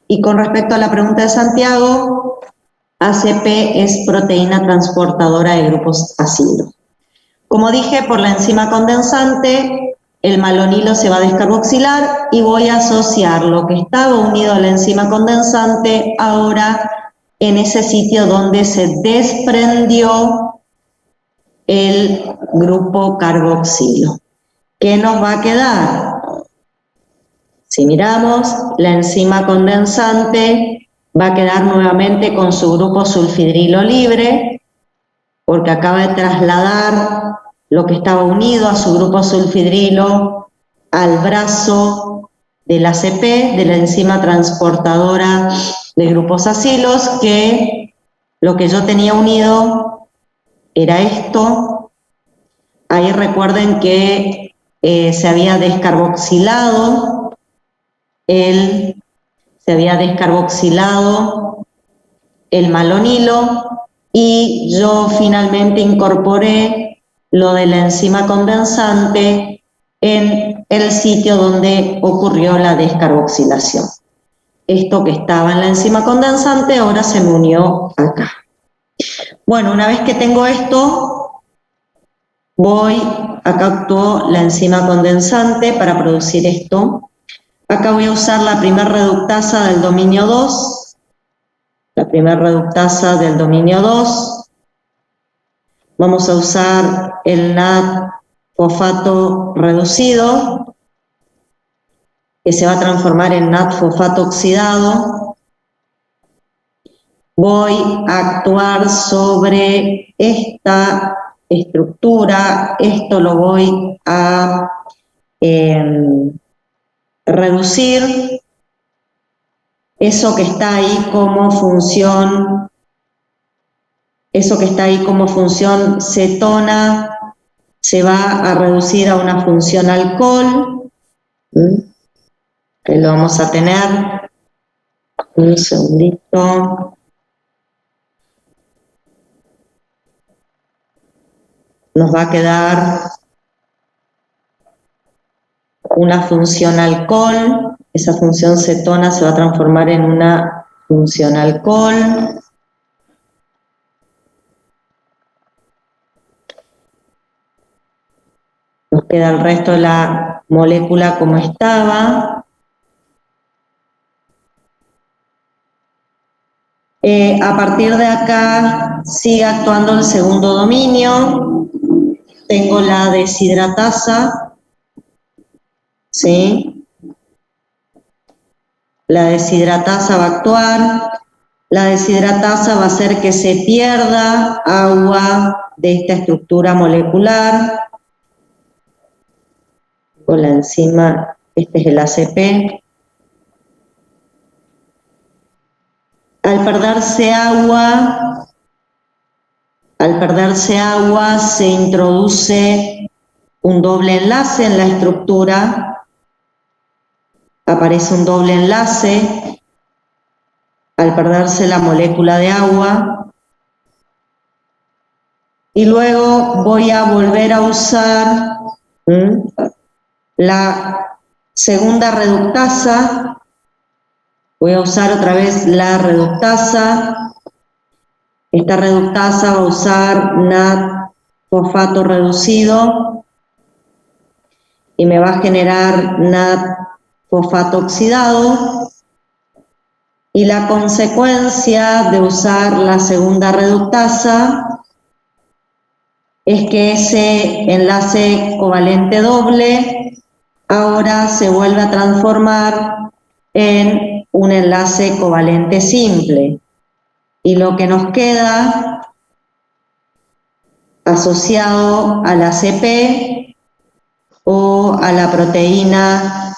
Y con respecto a la pregunta de Santiago, ACP es proteína transportadora de grupos acilo. Como dije, por la enzima condensante, el malonilo se va a descarboxilar y voy a asociar lo que estaba unido a la enzima condensante ahora en ese sitio donde se desprendió el grupo carboxilo. ¿Qué nos va a quedar? Si miramos, la enzima condensante va a quedar nuevamente con su grupo sulfidrilo libre, porque acaba de trasladar lo que estaba unido a su grupo sulfidrilo al brazo del ACP, de la enzima transportadora de grupos acilos, que lo que yo tenía unido era esto. Ahí recuerden que se había descarboxilado el malonilo y yo finalmente incorporé lo de la enzima condensante en el sitio donde ocurrió la descarboxilación. Esto que estaba en la enzima condensante ahora se me unió acá. Bueno, una vez que tengo esto, acá actuó la enzima condensante para producir esto. Acá voy a usar la primera reductasa del dominio 2. La primera reductasa del dominio 2. Vamos a usar el NAD fosfato reducido, que se va a transformar en NAD fosfato oxidado. Voy a actuar sobre esta estructura, esto lo voy a reducir. Eso que está ahí como función cetona se va a reducir a una función alcohol, que lo vamos a tener. Un segundito. Nos va a quedar una función alcohol. Esa función cetona se va a transformar en una función alcohol. Nos queda el resto de la molécula como estaba. A partir de acá sigue actuando el segundo dominio. Tengo la deshidratasa, ¿sí? La deshidratasa va a actuar. La deshidratasa va a hacer que se pierda agua de esta estructura molecular. Con la enzima, este es el ACP. Al perderse agua, se introduce un doble enlace en la estructura. Aparece un doble enlace al perderse la molécula de agua. Y luego voy a volver a usar la segunda reductasa. Voy a usar otra vez la reductasa. Esta reductasa va a usar NAD fosfato reducido y me va a generar NAD fosfato oxidado. Y la consecuencia de usar la segunda reductasa es que ese enlace covalente doble ahora se vuelve a transformar en un enlace covalente simple. Y lo que nos queda asociado a la ACP o a la proteína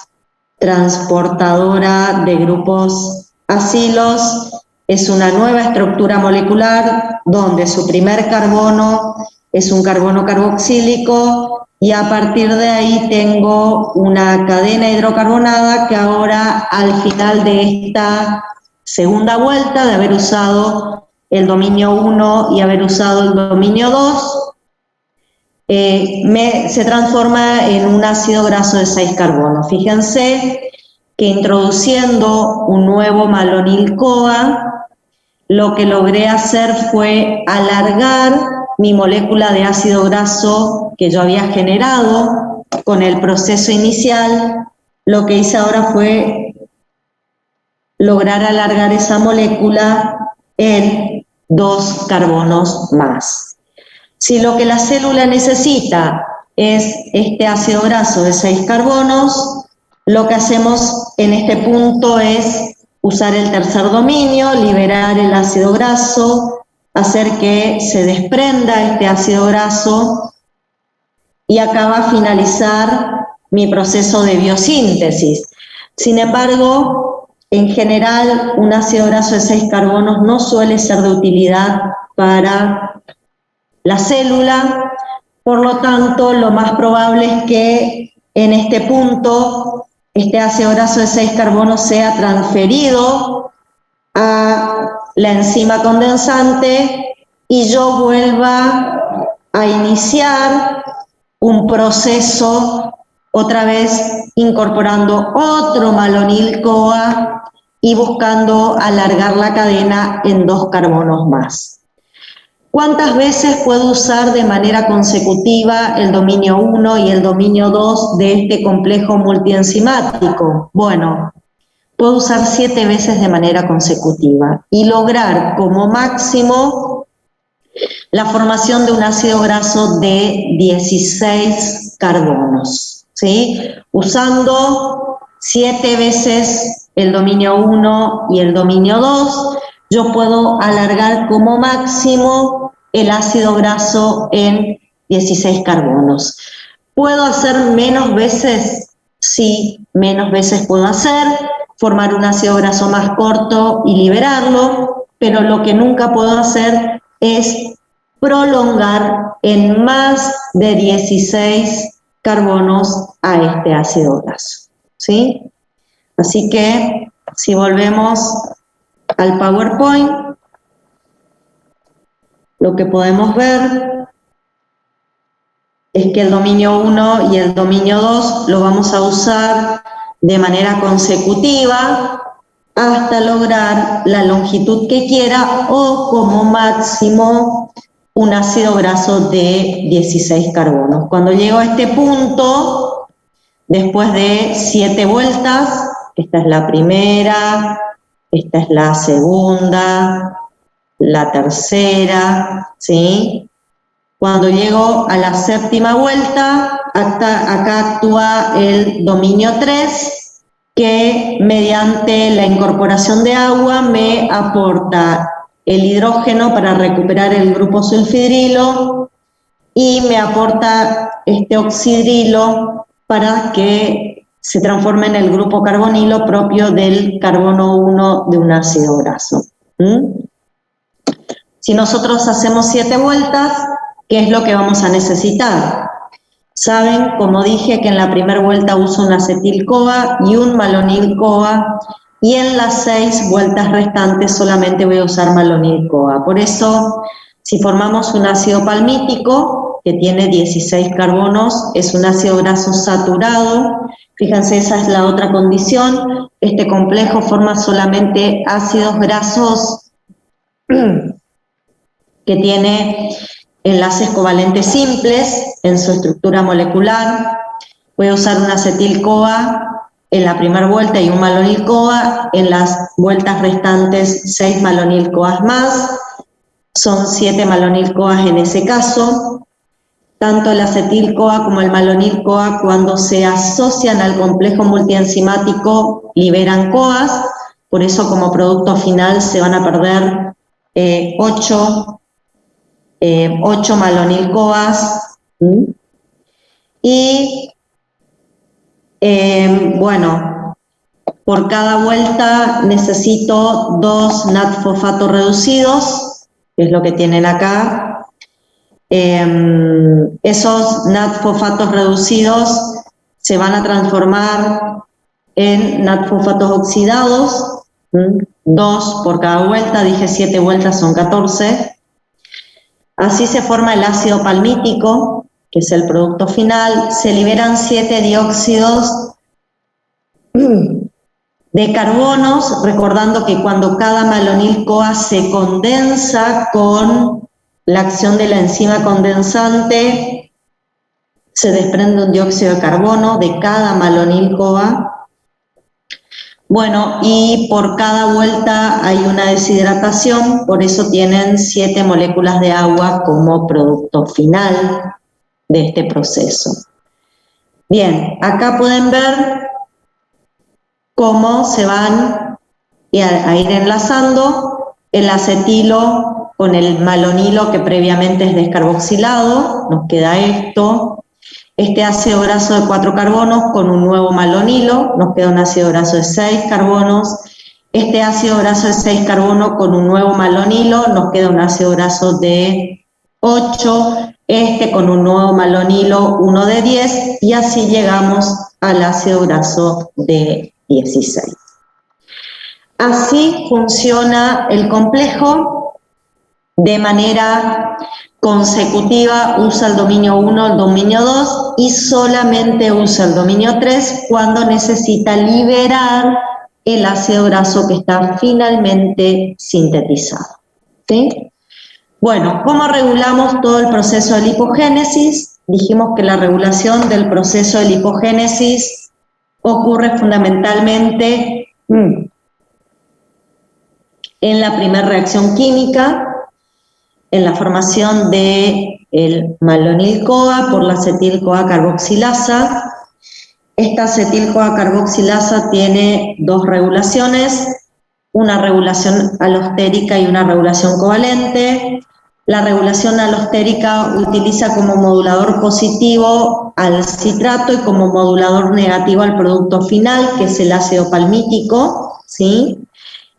transportadora de grupos acilos es una nueva estructura molecular donde su primer carbono es un carbono carboxílico y a partir de ahí tengo una cadena hidrocarbonada que ahora al final de esta segunda vuelta de haber usado el dominio 1 y haber usado el dominio 2, se transforma en un ácido graso de 6 carbonos. Fíjense que introduciendo un nuevo malonil-CoA, lo que logré hacer fue alargar mi molécula de ácido graso que yo había generado con el proceso inicial. Lo que hice ahora fue lograr alargar esa molécula en 2 carbonos más. Si lo que la célula necesita es este ácido graso de 6 carbonos, lo que hacemos en este punto es usar el tercer dominio, liberar el ácido graso, hacer que se desprenda este ácido graso y acá va a finalizar mi proceso de biosíntesis. Sin embargo, en general, un ácido graso de 6 carbonos no suele ser de utilidad para la célula, por lo tanto, lo más probable es que en este punto este ácido graso de 6 carbonos sea transferido a la enzima condensante y yo vuelva a iniciar un proceso otra vez incorporando otro malonil-CoA y buscando alargar la cadena en 2 carbonos más. ¿Cuántas veces puedo usar de manera consecutiva el dominio 1 y el dominio 2 de este complejo multienzimático? Bueno, puedo usar 7 veces de manera consecutiva y lograr como máximo la formación de un ácido graso de 16 carbonos, ¿sí? Usando 7 veces el dominio 1 y el dominio 2, yo puedo alargar como máximo el ácido graso en 16 carbonos. ¿Puedo hacer menos veces? Sí, menos veces puedo hacer, formar un ácido graso más corto y liberarlo, pero lo que nunca puedo hacer es prolongar en más de 16 carbonos a este ácido graso, ¿sí? Así que, si volvemos al PowerPoint, lo que podemos ver es que el dominio 1 y el dominio 2 lo vamos a usar de manera consecutiva hasta lograr la longitud que quiera o como máximo un ácido graso de 16 carbonos. Cuando llego a este punto, después de 7 vueltas, esta es la primera, esta es la segunda, la tercera, ¿sí? Cuando llego a la 7ª vuelta, acá actúa el dominio 3, que mediante la incorporación de agua me aporta el hidrógeno para recuperar el grupo sulfidrilo y me aporta este oxidrilo para que se transforme en el grupo carbonilo propio del carbono 1 de un ácido graso. Si nosotros hacemos 7 vueltas, ¿qué es lo que vamos a necesitar? Saben, como dije, que en la primera vuelta uso un acetil-CoA y un malonil-CoA, y en las 6 vueltas restantes solamente voy a usar malonil-CoA. Por eso, si formamos un ácido palmítico, que tiene 16 carbonos, es un ácido graso saturado. Fíjense, esa es la otra condición. Este complejo forma solamente ácidos grasos que tiene enlaces covalentes simples en su estructura molecular. Voy a usar un acetil-CoA en la primera vuelta y un malonil-CoA, en las vueltas restantes 6 malonil-CoAs más, son 7 malonil-CoAs en ese caso. Tanto el acetil-CoA como el malonil-CoA, cuando se asocian al complejo multienzimático, liberan CoAs, por eso como producto final se van a perder 8 malonil-CoAs. Y bueno, por cada vuelta necesito 2 NAT-fosfatos reducidos, que es lo que tienen acá. Esos NAT-fosfatos reducidos se van a transformar en NAT-fosfatos oxidados, 2 por cada vuelta, dije 7 vueltas, son 14. Así se forma el ácido palmítico, que es el producto final. Se liberan 7 dióxidos de carbonos, recordando que cuando cada malonil-CoA se condensa con la acción de la enzima condensante, se desprende un dióxido de carbono de cada malonil-CoA. Bueno, y por cada vuelta hay una deshidratación, por eso tienen 7 moléculas de agua como producto final de este proceso. Bien, acá pueden ver cómo se van a ir enlazando el acetilo con el malonilo que previamente es descarboxilado, nos queda esto. Este ácido graso de 4 carbonos con un nuevo malonilo, nos queda un ácido graso de 6 carbonos. Este ácido graso de 6 carbonos con un nuevo malonilo, nos queda un ácido graso de 8, este con un nuevo malonilo, uno de 10, y así llegamos al ácido graso de 16. Así funciona el complejo de manera consecutiva, usa el dominio 1, el dominio 2 y solamente usa el dominio 3 cuando necesita liberar el ácido graso que está finalmente sintetizado. ¿Sí? Bueno, ¿cómo regulamos todo el proceso de lipogénesis? Dijimos que la regulación del proceso de lipogénesis ocurre fundamentalmente en la primera reacción química, en la formación del malonil-CoA por la acetil-CoA carboxilasa. Esta acetil-CoA carboxilasa tiene dos regulaciones, una regulación alostérica y una regulación covalente. La regulación alostérica utiliza como modulador positivo al citrato y como modulador negativo al producto final, que es el ácido palmítico, ¿sí?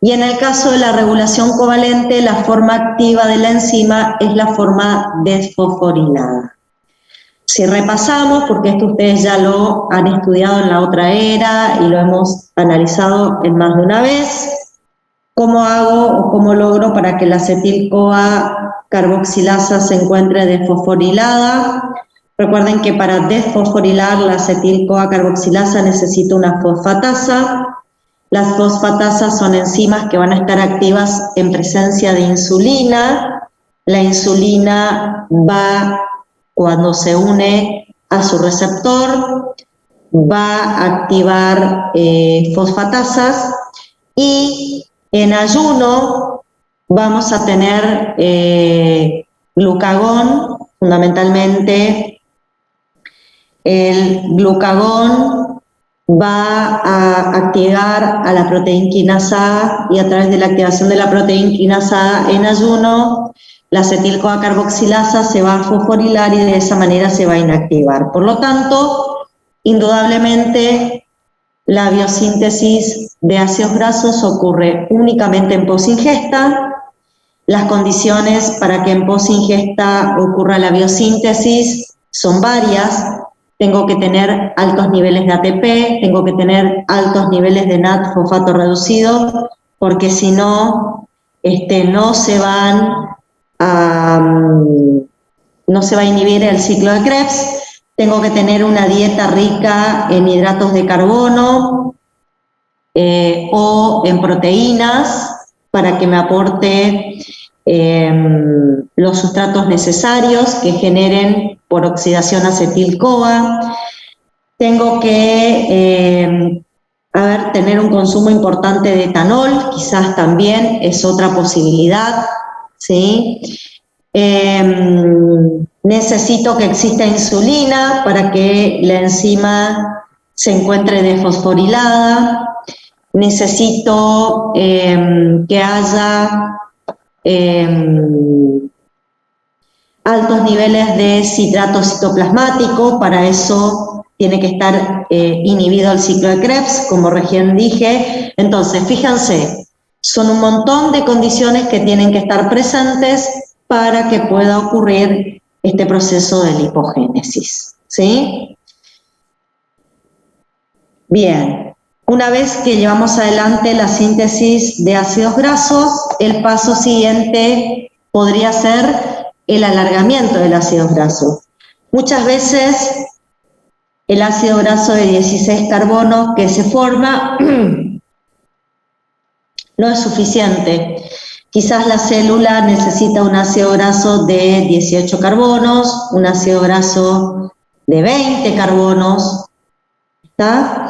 Y en el caso de la regulación covalente, la forma activa de la enzima es la forma desfosforilada. Si repasamos, porque esto ustedes ya lo han estudiado en la otra era y lo hemos analizado en más de una vez, ¿cómo hago o cómo logro para que la acetil-CoA carboxilasa se encuentre desfosforilada? Recuerden que para desfosforilar la acetil-CoA carboxilasa necesito una fosfatasa. Las fosfatasas son enzimas que van a estar activas en presencia de insulina. La insulina va, cuando se une a su receptor, va a activar fosfatasas y en ayuno vamos a tener glucagón, fundamentalmente el glucagón va a activar a la proteína quinasa A y a través de la activación de la proteína quinasa A en ayuno, la acetil-CoA carboxilasa se va a fosforilar y de esa manera se va a inactivar. Por lo tanto, indudablemente, la biosíntesis de ácidos grasos ocurre únicamente en posingesta. Las condiciones para que en posingesta ocurra la biosíntesis son varias. Tengo que tener altos niveles de ATP, tengo que tener altos niveles de NAD fosfato reducido, porque si no, no se va a inhibir el ciclo de Krebs. Tengo que tener una dieta rica en hidratos de carbono o en proteínas para que me aporte los sustratos necesarios que generen por oxidación acetil-CoA. Tengo que tener un consumo importante de etanol, quizás también es otra posibilidad, ¿sí? Necesito que exista insulina para que la enzima se encuentre desfosforilada. Necesito que haya altos niveles de citrato citoplasmático, para eso tiene que estar inhibido el ciclo de Krebs, como recién dije. Entonces, fíjense, son un montón de condiciones que tienen que estar presentes para que pueda ocurrir este proceso de lipogénesis, ¿sí? Bien, una vez que llevamos adelante la síntesis de ácidos grasos, el paso siguiente podría ser el alargamiento del ácido graso. Muchas veces el ácido graso de 16 carbonos que se forma no es suficiente. Quizás la célula necesita un ácido graso de 18 carbonos, un ácido graso de 20 carbonos, ¿está?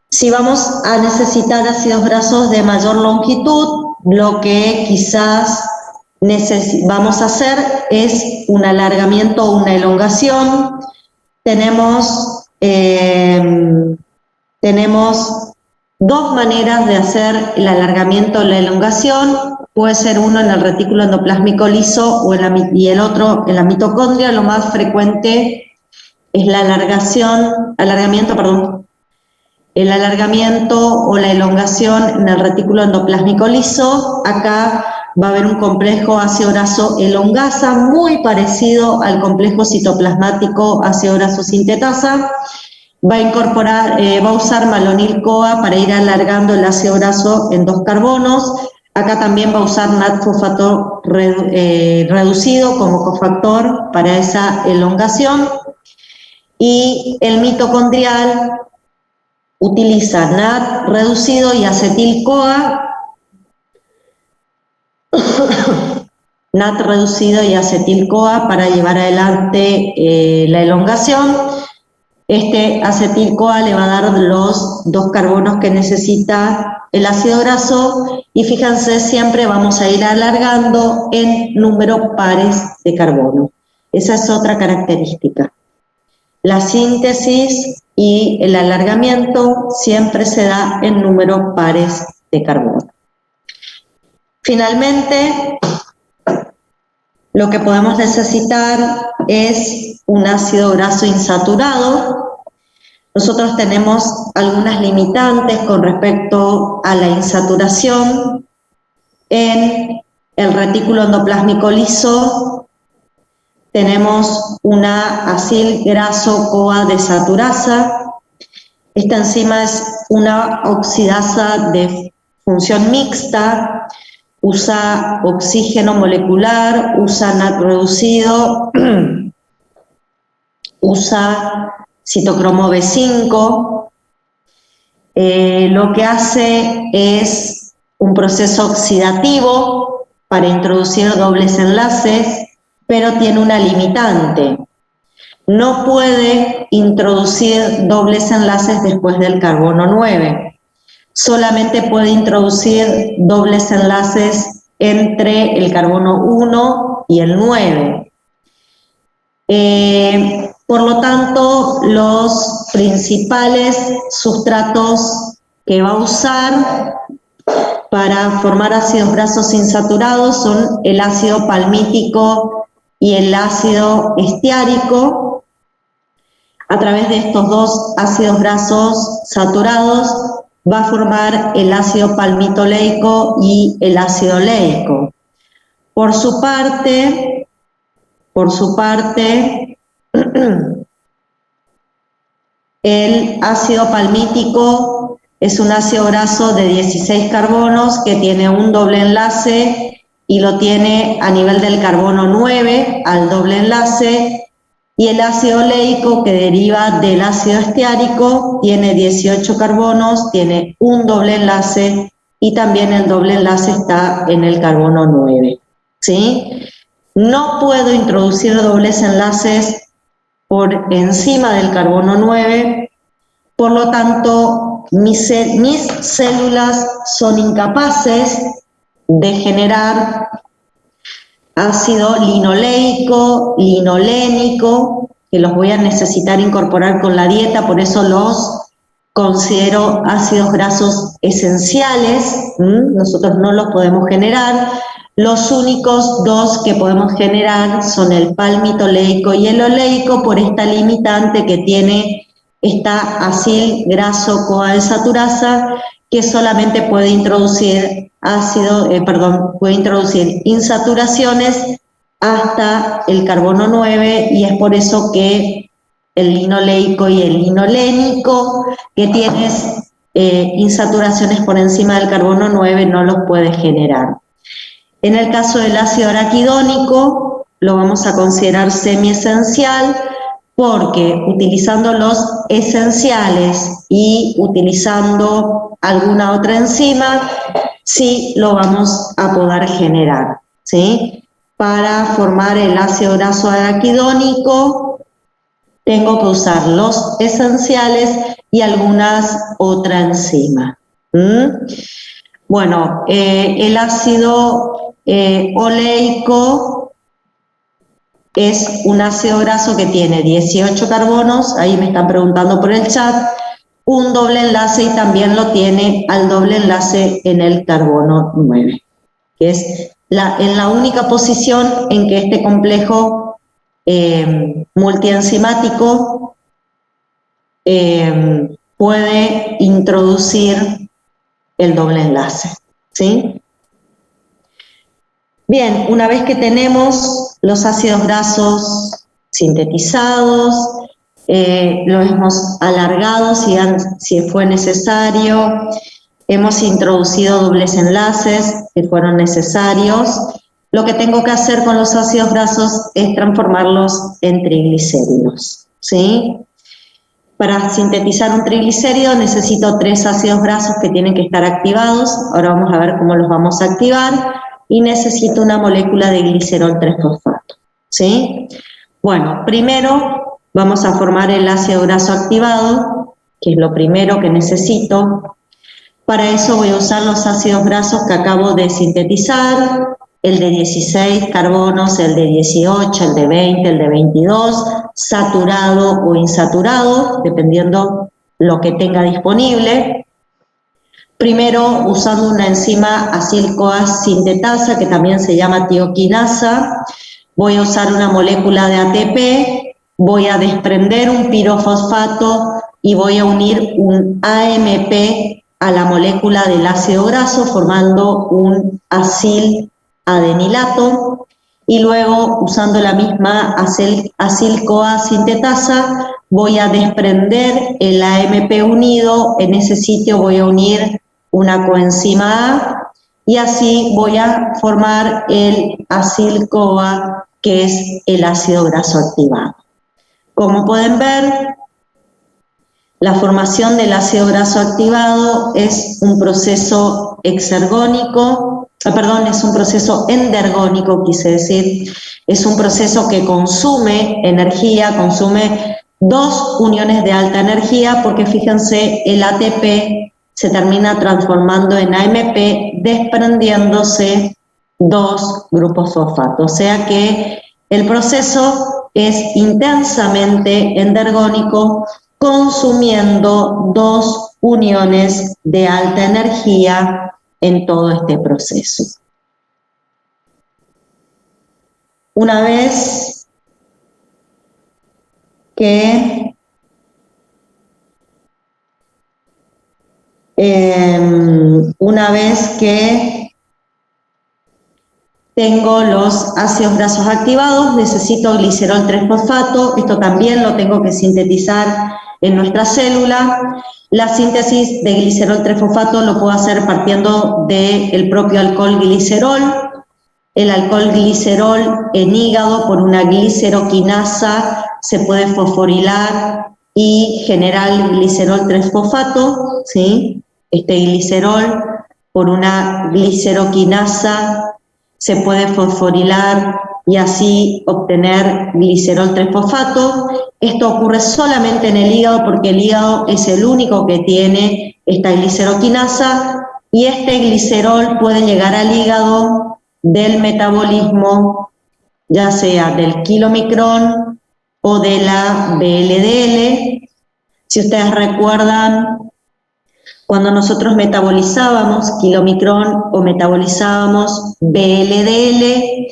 Si vamos a necesitar ácidos grasos de mayor longitud, lo que quizás vamos a hacer es un alargamiento o una elongación. Tenemos dos maneras de hacer el alargamiento o la elongación. Puede ser uno en el retículo endoplásmico liso y el otro en la mitocondria. Lo más frecuente es el alargamiento o la elongación en el retículo endoplásmico liso. Acá va a haber un complejo ácido graso elongasa muy parecido al complejo citoplasmático ácido graso sintetasa. Va a usar malonil-CoA para ir alargando el ácido graso en 2 carbonos. Acá también va a usar NAT-fosfato reducido como cofactor para esa elongación. Y el mitocondrial utiliza NAT reducido y acetil-CoA. NAT reducido y acetil-CoA para llevar adelante la elongación. Este acetil-CoA le va a dar los 2 carbonos que necesita el ácido graso y fíjense, siempre vamos a ir alargando en número pares de carbono. Esa es otra característica. La síntesis y el alargamiento siempre se da en número pares de carbono. Finalmente, lo que podemos necesitar es un ácido graso insaturado. Nosotros tenemos algunas limitantes con respecto a la insaturación. En el retículo endoplásmico liso tenemos una acil graso CoA desaturasa. Esta enzima es una oxidasa de función mixta, usa oxígeno molecular, usa NAT reducido, usa citocromo B5. Lo que hace es un proceso oxidativo para introducir dobles enlaces, pero tiene una limitante. No puede introducir dobles enlaces después del carbono 9. Solamente puede introducir dobles enlaces entre el carbono 1 y el 9. Por lo tanto, los principales sustratos que va a usar para formar ácidos grasos insaturados son el ácido palmítico y el ácido estiárico. A través de estos 2 ácidos grasos saturados va a formar el ácido palmitoleico y el ácido oleico. Por su parte, el ácido palmítico es un ácido graso de 16 carbonos que tiene un doble enlace y lo tiene a nivel del carbono 9 al doble enlace, y el ácido oleico, que deriva del ácido estiárico, tiene 18 carbonos, tiene un doble enlace y también el doble enlace está en el carbono 9. ¿Sí? No puedo introducir dobles enlaces por encima del carbono 9, por lo tanto mis células son incapaces de generar ácido linoleico, linolénico, que los voy a necesitar incorporar con la dieta, por eso los considero ácidos grasos esenciales. Nosotros no los podemos generar. Los únicos 2 que podemos generar son el palmitoleico y el oleico, por esta limitante que tiene esta acil graso CoA desaturasa, que solamente puede introducir puede introducir insaturaciones hasta el carbono 9, y es por eso que el linoleico y el linolénico, que tienes insaturaciones por encima del carbono 9, no los puede generar. En el caso del ácido araquidónico, lo vamos a considerar semiesencial, porque utilizando los esenciales y utilizando alguna otra enzima, sí lo vamos a poder generar, ¿sí? Para formar el ácido graso araquidónico, tengo que usar los esenciales y algunas otras enzimas. Bueno, el ácido oleico es un ácido graso que tiene 18 carbonos, ahí me están preguntando por el chat, un doble enlace y también lo tiene al doble enlace en el carbono 9, que es en la única posición en que este complejo multienzimático puede introducir el doble enlace, ¿sí? Bien, una vez que tenemos los ácidos grasos sintetizados, los hemos alargado si fue necesario, hemos introducido dobles enlaces que fueron necesarios, lo que tengo que hacer con los ácidos grasos es transformarlos en triglicéridos, ¿sí? Para sintetizar un triglicérido necesito 3 ácidos grasos que tienen que estar activados, ahora vamos a ver cómo los vamos a activar, y necesito una molécula de glicerol 3-fosfato, ¿sí? Bueno, primero vamos a formar el ácido graso activado, que es lo primero que necesito. Para eso voy a usar los ácidos grasos que acabo de sintetizar, el de 16 carbonos, el de 18, el de 20, el de 22, saturado o insaturado, dependiendo lo que tenga disponible. Primero, usando una enzima acil-CoA sintetasa, que también se llama tioquinasa, voy a usar una molécula de ATP, voy a desprender un pirofosfato y voy a unir un AMP a la molécula del ácido graso, formando un acil-adenilato, y luego, usando la misma acil-CoA sintetasa, voy a desprender el AMP unido, en ese sitio voy a unir una coenzima A, y así voy a formar el acil-CoA, que es el ácido graso activado. Como pueden ver, la formación del ácido graso activado es un proceso exergónico, es un proceso endergónico, quise decir, es un proceso que consume energía, consume 2 uniones de alta energía, porque fíjense, el ATP se termina transformando en AMP, desprendiéndose 2 grupos fosfato, o sea que el proceso es intensamente endergónico, consumiendo 2 uniones de alta energía en todo este proceso. Una vez que tengo los ácidos grasos activados, necesito glicerol 3-fosfato, esto también lo tengo que sintetizar en nuestra célula. La síntesis de glicerol 3-fosfato lo puedo hacer partiendo del propio alcohol glicerol. El alcohol glicerol en hígado por una gliceroquinasa se puede fosforilar y generar glicerol 3-fosfato, ¿sí? Este glicerol por una gliceroquinasa se puede fosforilar y así obtener glicerol 3-fosfato. Esto ocurre solamente en el hígado porque el hígado es el único que tiene esta gliceroquinasa, y este glicerol puede llegar al hígado del metabolismo, ya sea del kilomicrón o de la VLDL. Si ustedes recuerdan, cuando nosotros metabolizábamos kilomicrón o metabolizábamos VLDL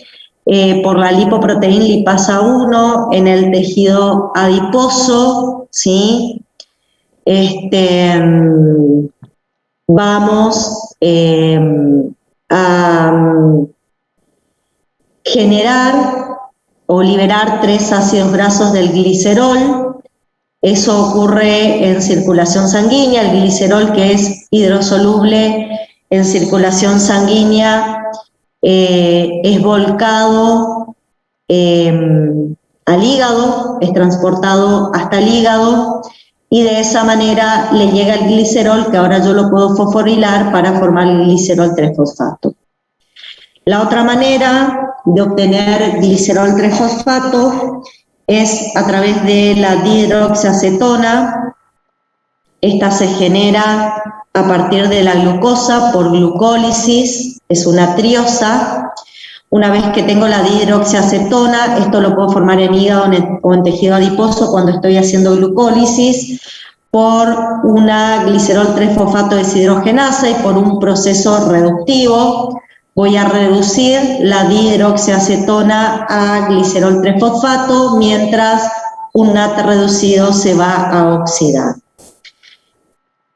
por la lipoproteína lipasa 1 en el tejido adiposo, ¿sí? Vamos a generar o liberar 3 ácidos grasos del glicerol. Eso ocurre en circulación sanguínea. El glicerol, que es hidrosoluble en circulación sanguínea, es volcado al hígado, es transportado hasta el hígado, y de esa manera le llega el glicerol, que ahora yo lo puedo fosforilar para formar el glicerol 3-fosfato. La otra manera de obtener glicerol 3-fosfato es a través de la dihidroxiacetona. Esta se genera a partir de la glucosa por glucólisis, es una triosa. Una vez que tengo la dihidroxiacetona, esto lo puedo formar en hígado o en tejido adiposo cuando estoy haciendo glucólisis, por una glicerol 3-fosfato deshidrogenasa y por un proceso reductivo. Voy a reducir la dihidroxiacetona a glicerol 3-fosfato mientras un NAT reducido se va a oxidar.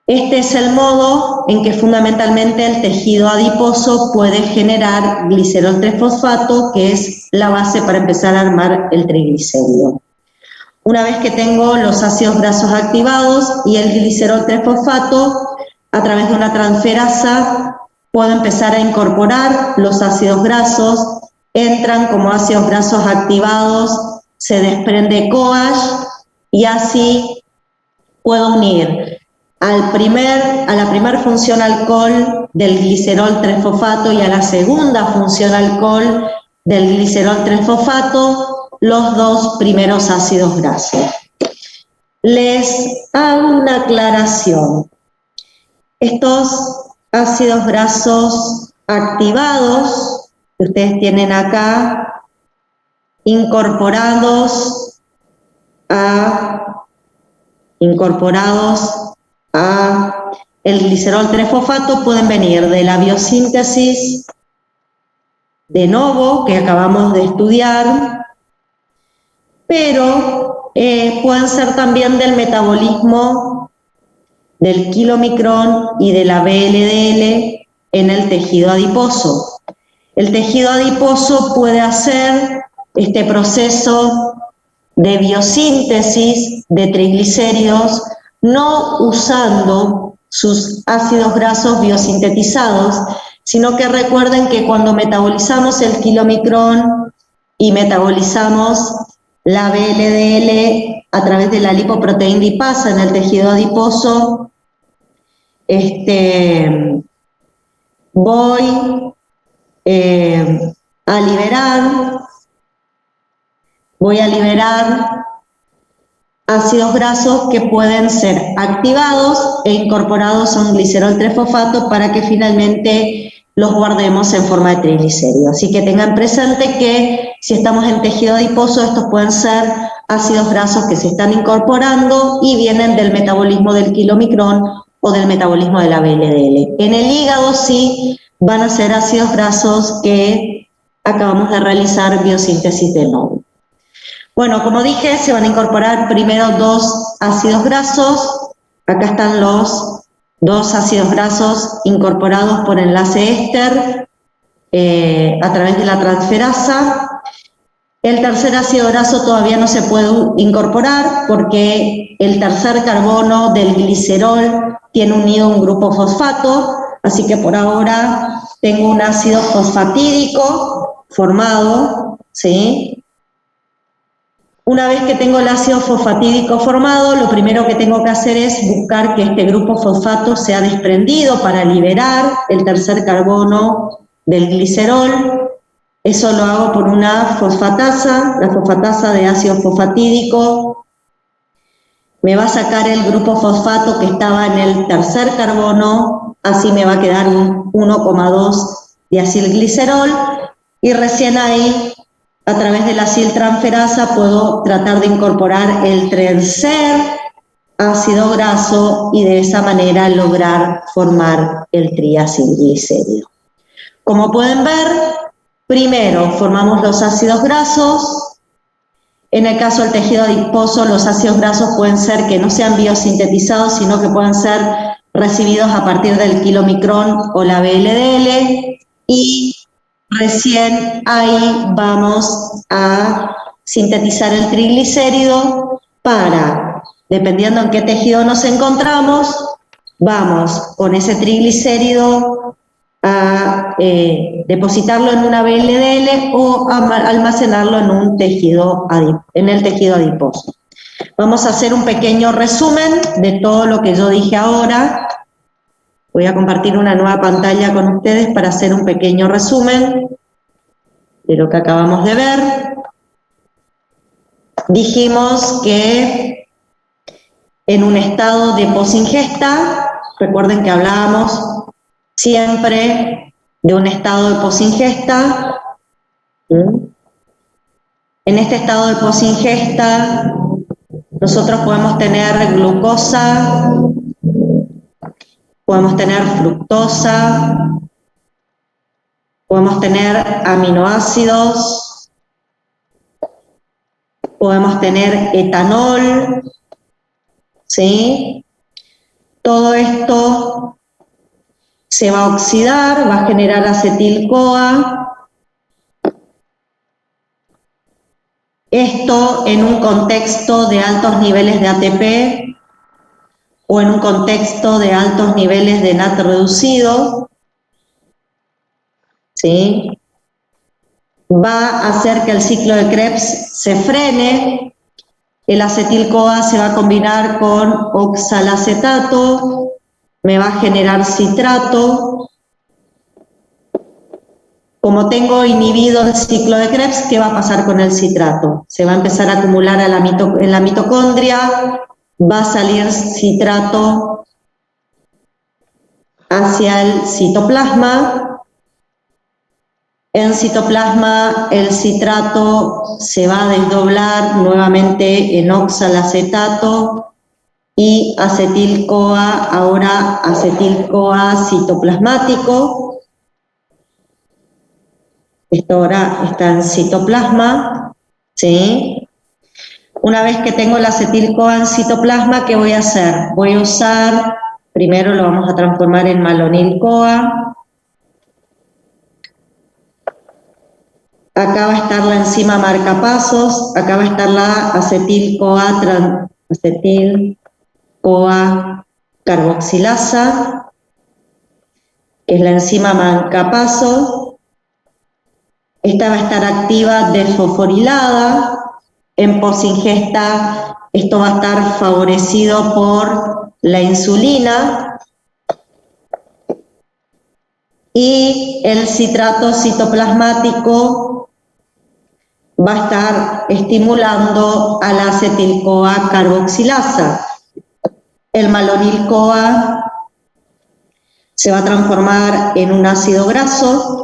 Este es el modo en que fundamentalmente el tejido adiposo puede generar glicerol 3-fosfato, que es la base para empezar a armar el triglicérido. Una vez que tengo los ácidos grasos activados y el glicerol 3-fosfato, a través de una transferasa puedo empezar a incorporar los ácidos grasos, entran como ácidos grasos activados, se desprende CoAH y así puedo unir a la primera función alcohol del glicerol 3-fosfato y a la segunda función alcohol del glicerol 3-fosfato los dos primeros ácidos grasos. Les hago una aclaración. Estos ácidos grasos activados que ustedes tienen acá, incorporados a el glicerol 3-fosfato, pueden venir de la biosíntesis de novo que acabamos de estudiar, pero pueden ser también del metabolismo del kilomicrón y de la VLDL en el tejido adiposo. El tejido adiposo puede hacer este proceso de biosíntesis de triglicéridos no usando sus ácidos grasos biosintetizados, sino que recuerden que cuando metabolizamos el kilomicrón y metabolizamos la VLDL a través de la lipoproteína lipasa en el tejido adiposo, voy a liberar ácidos grasos que pueden ser activados e incorporados a un glicerol 3-fosfato para que finalmente los guardemos en forma de triglicéridos. Así que tengan presente que si estamos en tejido adiposo, estos pueden ser ácidos grasos que se están incorporando y vienen del metabolismo del kilomicrón o del metabolismo de la VLDL. En el hígado sí van a ser ácidos grasos que acabamos de realizar biosíntesis de novo. Bueno, como dije, se van a incorporar primero dos ácidos grasos. Acá están los dos ácidos grasos incorporados por enlace éster a través de la transferasa. El tercer ácido graso todavía no se puede incorporar porque el tercer carbono del glicerol tiene unido un grupo fosfato, así que por ahora tengo un ácido fosfatídico formado, ¿sí? Una vez que tengo el ácido fosfatídico formado, lo primero que tengo que hacer es buscar que este grupo fosfato sea desprendido para liberar el tercer carbono del glicerol. Eso lo hago por una fosfatasa, la fosfatasa de ácido fosfatídico. Me va a sacar el grupo fosfato que estaba en el tercer carbono, así me va a quedar un 1,2 de acilglicerol y recién ahí, a través de la aciltransferasa, puedo tratar de incorporar el tercer ácido graso y de esa manera lograr formar el triacilglicérido. Como pueden ver, primero formamos los ácidos grasos. En el caso del tejido adiposo, los ácidos grasos pueden ser que no sean biosintetizados, sino que pueden ser recibidos a partir del kilomicrón o la VLDL, y recién ahí vamos a sintetizar el triglicérido para, dependiendo en qué tejido nos encontramos, vamos con ese triglicérido a depositarlo en una VLDL o a almacenarlo en el tejido adiposo. Vamos a hacer un pequeño resumen de todo lo que yo dije ahora. Voy a compartir una nueva pantalla con ustedes para hacer un pequeño resumen de lo que acabamos de ver. Dijimos que en un estado de posingesta, recuerden que hablábamos siempre de un estado de posingesta. En este estado de posingesta nosotros podemos tener glucosa, podemos tener fructosa, podemos tener aminoácidos, podemos tener etanol, ¿sí? Todo esto se va a oxidar, va a generar acetil-CoA. Esto en un contexto de altos niveles de ATP o en un contexto de altos niveles de NAT reducido, ¿sí? Va a hacer que el ciclo de Krebs se frene, el acetil-CoA se va a combinar con oxalacetato, me va a generar citrato. Como tengo inhibido el ciclo de Krebs, ¿qué va a pasar con el citrato? Se va a empezar a acumular en la mitocondria, va a salir citrato hacia el citoplasma. En citoplasma el citrato se va a desdoblar nuevamente en oxalacetato y acetil-CoA, ahora acetil-CoA citoplasmático. Esto ahora está en citoplasma, ¿sí? Una vez que tengo el acetil-CoA en citoplasma, ¿qué voy a hacer? Voy a usar, primero lo vamos a transformar en malonil-CoA. Acá va a estar la enzima marcapasos, acá va a estar la acetil-CoA carboxilasa, que es la enzima marcapaso. Esta va a estar activa desfosforilada. En posingesta esto va a estar favorecido por la insulina y el citrato citoplasmático va a estar estimulando a la acetil-CoA carboxilasa. El malonil-CoA se va a transformar en un ácido graso.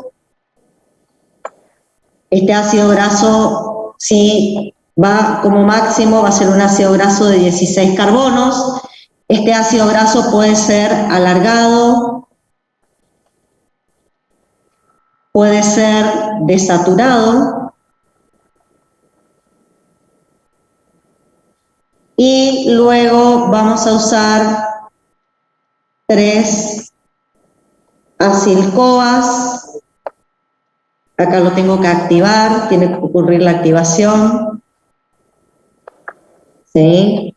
Este ácido graso, si va como máximo, va a ser un ácido graso de 16 carbonos. Este ácido graso puede ser alargado, puede ser desaturado. Y luego vamos a usar 3 acil-CoAs. Acá lo tengo que activar, tiene que ocurrir la activación. ¿Sí?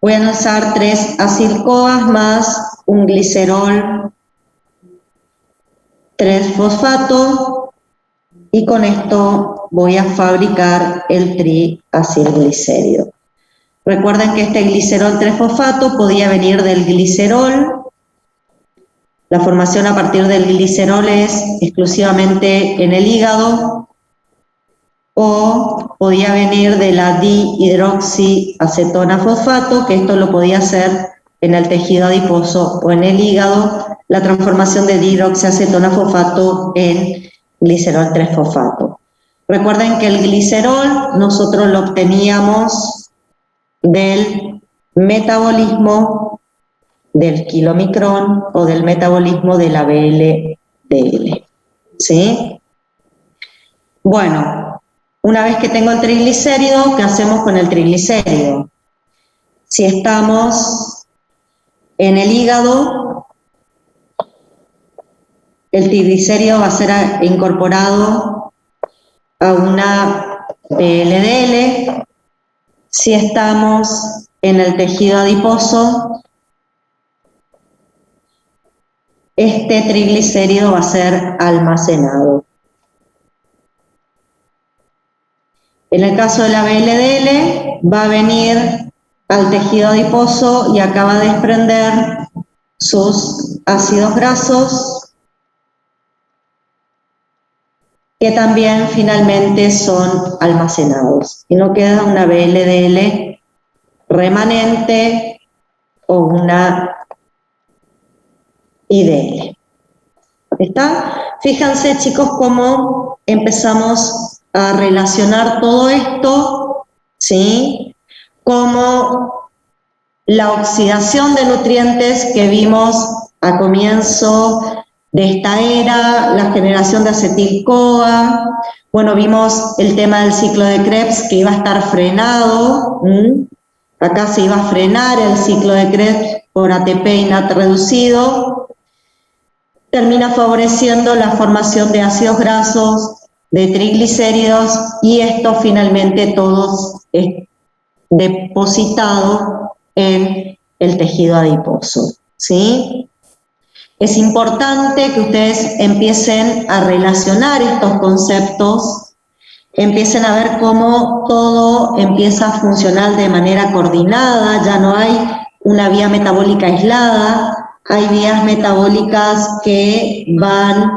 Voy a usar 3 acil-CoAs más un glicerol 3-fosfato y con esto voy a fabricar el triacilglicérido. Recuerden que este glicerol 3-fosfato podía venir del glicerol. La formación a partir del glicerol es exclusivamente en el hígado o podía venir de la dihidroxiacetona fosfato, que esto lo podía hacer en el tejido adiposo o en el hígado, la transformación de dihidroxiacetona fosfato en glicerol 3-fosfato. Recuerden que el glicerol nosotros lo obteníamos del metabolismo del kilomicrón o del metabolismo de la VLDL, ¿sí? Bueno, una vez que tengo el triglicérido, ¿qué hacemos con el triglicérido? Si estamos en el hígado, el triglicérido va a ser incorporado a una VLDL. Si estamos en el tejido adiposo, este triglicérido va a ser almacenado. En el caso de la VLDL va a venir al tejido adiposo y acaba de desprender sus ácidos grasos, que también finalmente son almacenados. Y no queda una VLDL remanente o una IDL. ¿Está? Fíjense, chicos, cómo empezamos a relacionar todo esto, ¿sí? Como la oxidación de nutrientes que vimos a comienzo de esta era, la generación de acetil-CoA, bueno, vimos el tema del ciclo de Krebs que iba a estar frenado, acá se iba a frenar el ciclo de Krebs por ATP y NAT reducido, termina favoreciendo la formación de ácidos grasos, de triglicéridos, y esto finalmente todo es depositado en el tejido adiposo, ¿sí? Es importante que ustedes empiecen a relacionar estos conceptos, empiecen a ver cómo todo empieza a funcionar de manera coordinada, ya no hay una vía metabólica aislada, hay vías metabólicas que van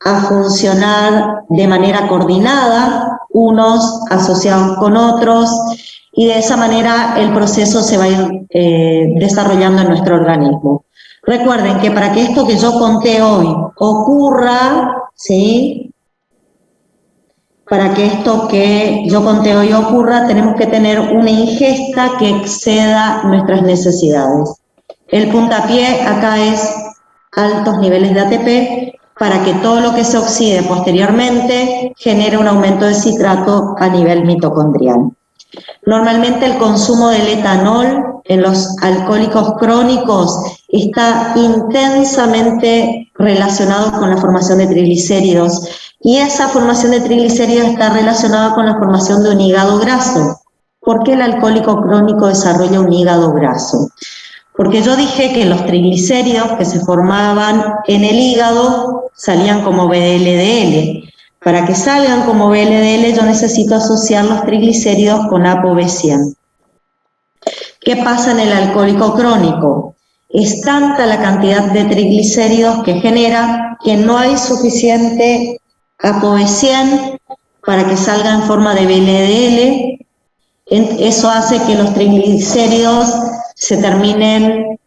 a funcionar de manera coordinada, unos asociados con otros, y de esa manera el proceso se va a ir desarrollando en nuestro organismo. Recuerden que para que esto que yo conté hoy ocurra, ¿sí? Para que esto que yo conté hoy ocurra, tenemos que tener una ingesta que exceda nuestras necesidades. El puntapié acá es altos niveles de ATP para que todo lo que se oxide posteriormente genere un aumento de citrato a nivel mitocondrial. Normalmente el consumo del etanol en los alcohólicos crónicos está intensamente relacionado con la formación de triglicéridos, y esa formación de triglicéridos está relacionada con la formación de un hígado graso. ¿Por qué el alcohólico crónico desarrolla un hígado graso? Porque yo dije que los triglicéridos que se formaban en el hígado salían como VLDL. Para que salgan como VLDL yo necesito asociar los triglicéridos con ApoB100. ¿Qué pasa en el alcohólico crónico? Es tanta la cantidad de triglicéridos que genera que no hay suficiente ApoB100 para que salga en forma de VLDL. Eso hace que los triglicéridos se terminen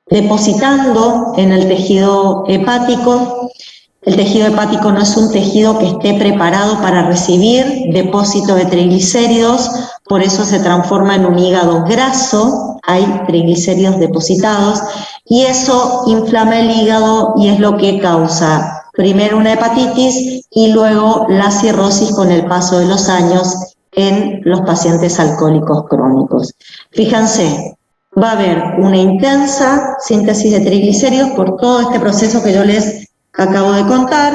depositando en el tejido hepático. El tejido hepático no es un tejido que esté preparado para recibir depósito de triglicéridos, por eso se transforma en un hígado graso, hay triglicéridos depositados, y eso inflama el hígado y es lo que causa primero una hepatitis y luego la cirrosis con el paso de los años en los pacientes alcohólicos crónicos. Fíjense, va a haber una intensa síntesis de triglicéridos por todo este proceso que yo les acabo de contar,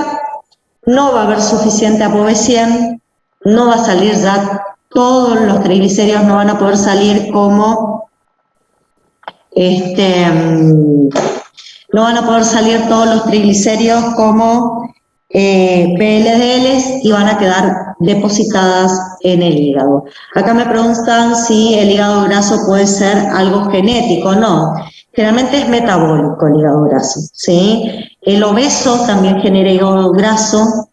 no va a haber suficiente ApoB100, no va a salir ya, todos los triglicéridos no van a poder salir como, no van a poder salir todos los triglicéridos como VLDLs y van a quedar depositadas en el hígado. Acá me preguntan si el hígado graso puede ser algo genético. No, generalmente es metabólico el hígado graso, ¿sí? El obeso también genera hígado graso.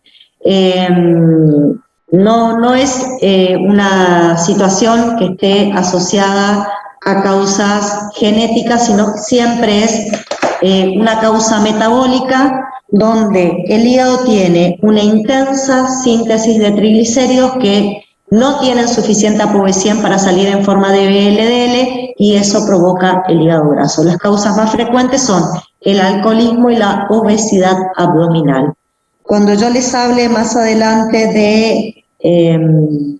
No es una situación que esté asociada a causas genéticas, sino que siempre es una causa metabólica donde el hígado tiene una intensa síntesis de triglicéridos que no tienen suficiente ApoB100 para salir en forma de VLDL y eso provoca el hígado graso. Las causas más frecuentes son el alcoholismo y la obesidad abdominal. Cuando yo les hable más adelante de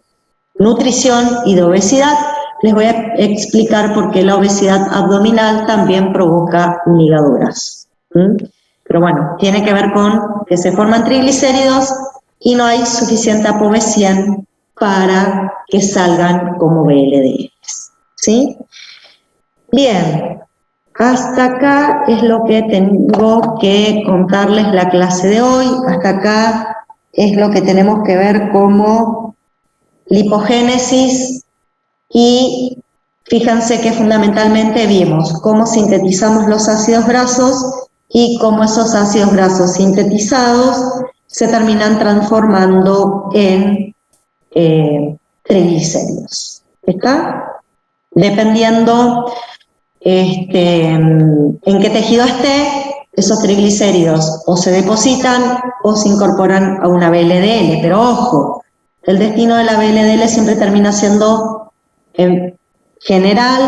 nutrición y de obesidad, les voy a explicar por qué la obesidad abdominal también provoca un hígado graso. Pero bueno, tiene que ver con que se forman triglicéridos y no hay suficiente ApoB100 para que salgan como VLDLs, ¿sí? Bien, hasta acá es lo que tengo que contarles la clase de hoy. Hasta acá es lo que tenemos que ver como lipogénesis y fíjense que fundamentalmente vimos cómo sintetizamos los ácidos grasos y cómo esos ácidos grasos sintetizados se terminan transformando en triglicéridos. ¿Está? Dependiendo en qué tejido esté, esos triglicéridos o se depositan o se incorporan a una VLDL, pero ojo, el destino de la VLDL siempre termina siendo, en general,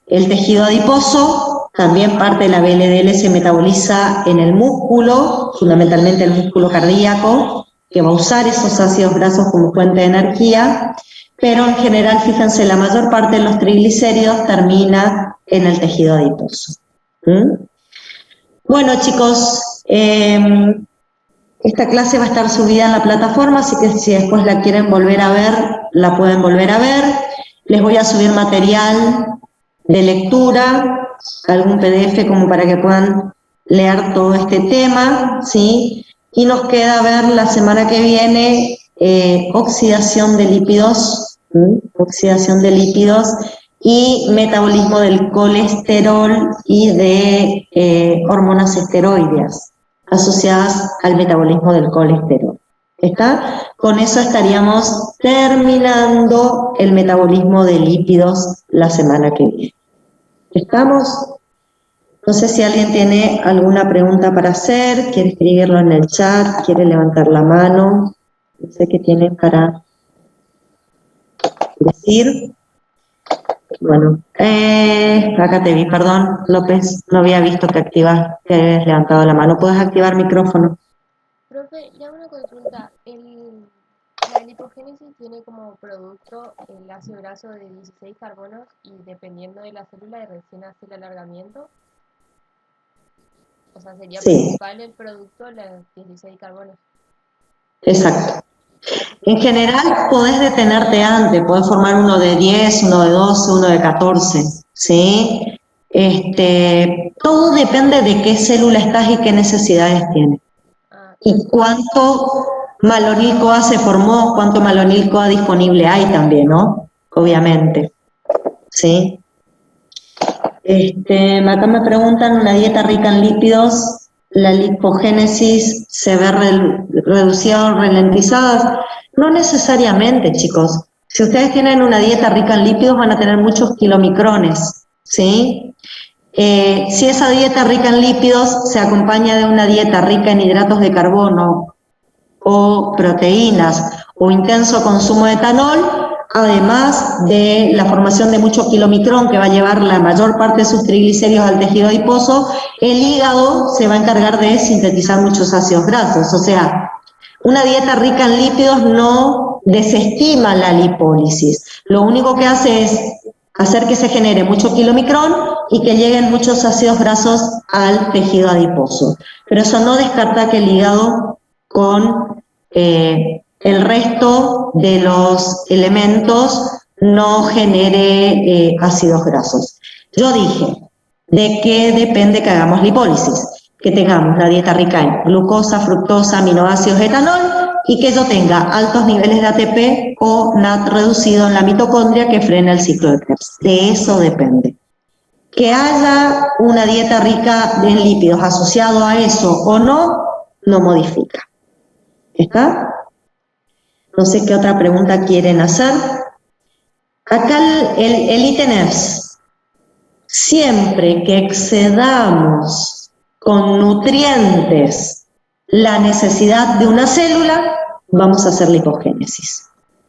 el tejido adiposo. También parte de la VLDL se metaboliza en el músculo, fundamentalmente el músculo cardíaco, que va a usar esos ácidos grasos como fuente de energía, pero en general, fíjense, la mayor parte de los triglicéridos termina en el tejido adiposo. Bueno, chicos, esta clase va a estar subida en la plataforma, así que si después la quieren volver a ver, la pueden volver a ver. Les voy a subir material de lectura, algún PDF como para que puedan leer todo este tema, ¿sí? Y nos queda ver la semana que viene oxidación de lípidos, y metabolismo del colesterol y de hormonas esteroideas asociadas al metabolismo del colesterol. ¿Está? Con eso estaríamos terminando el metabolismo de lípidos la semana que viene. ¿Estamos? No sé si alguien tiene alguna pregunta para hacer, quiere escribirlo en el chat, quiere levantar la mano. No sé qué tiene para decir. Bueno, acá te vi, perdón, López, no había visto que que habías levantado la mano. ¿Puedes activar micrófono? Profe, ya una consulta. La lipogénesis tiene como producto el ácido graso de 16 carbonos y dependiendo de la célula recién hace el alargamiento. O sea, sería Sí, principal el producto los 16 carbonos. exacto. En general podés detenerte antes, podés formar uno de 10, uno de 12, uno de 14, ¿sí? Todo depende de qué célula estás y qué necesidades tiene. Ah, Y cuánto malonil CoA se formó, cuánto malonil CoA disponible hay también, ¿no? Obviamente, ¿sí? Acá me preguntan, ¿una dieta rica en lípidos, la lipogénesis se ve reducida o ralentizada? No necesariamente, chicos. Si ustedes tienen una dieta rica en lípidos, van a tener muchos kilomicrones, ¿sí? Si esa dieta rica en lípidos se acompaña de una dieta rica en hidratos de carbono o proteínas o intenso consumo de etanol, además de la formación de mucho kilomicrón que va a llevar la mayor parte de sus triglicéridos al tejido adiposo, el hígado se va a encargar de sintetizar muchos ácidos grasos. O sea, una dieta rica en lípidos no desestima la lipólisis, lo único que hace es hacer que se genere mucho kilomicrón y que lleguen muchos ácidos grasos al tejido adiposo. Pero eso no descarta que el hígado con el resto de los elementos no genere ácidos grasos. Yo dije, ¿de qué depende que hagamos lipólisis? Que tengamos la dieta rica en glucosa, fructosa, aminoácidos, etanol, y que yo tenga altos niveles de ATP o NAT reducido en la mitocondria que frena el ciclo de Krebs. De eso depende. Que haya una dieta rica en lípidos asociado a eso o no, no modifica. ¿Está? No sé qué otra pregunta quieren hacer. Acá el ítem es, siempre que excedamos con nutrientes la necesidad de una célula, vamos a hacer lipogénesis.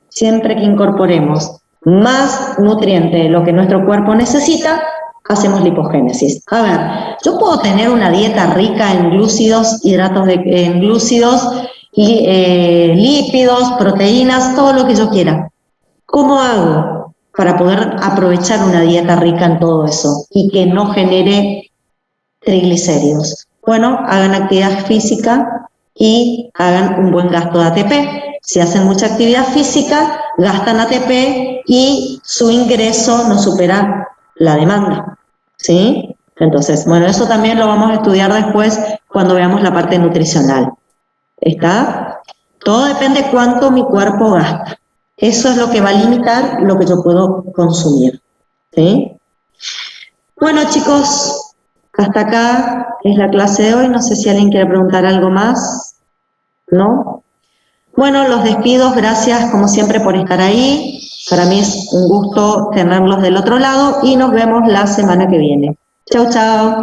Siempre que incorporemos más nutriente de lo que nuestro cuerpo necesita, hacemos lipogénesis. A ver, yo puedo tener una dieta rica en glúcidos, en glúcidos, lípidos, proteínas, todo lo que yo quiera. ¿Cómo hago para poder aprovechar una dieta rica en todo eso y que no genere triglicéridos? Bueno, hagan actividad física y hagan un buen gasto de ATP. Si hacen mucha actividad física, gastan ATP y su ingreso no supera la demanda, ¿sí? Entonces, bueno, eso también lo vamos a estudiar después cuando veamos la parte nutricional. ¿Está? Todo depende cuánto mi cuerpo gasta. Eso es lo que va a limitar lo que yo puedo consumir, ¿sí? Bueno, chicos, hasta acá es la clase de hoy. No sé si alguien quiere preguntar algo más, ¿no? Bueno, los despido. Gracias, como siempre, por estar ahí. Para mí es un gusto tenerlos del otro lado y nos vemos la semana que viene. Chau, chau.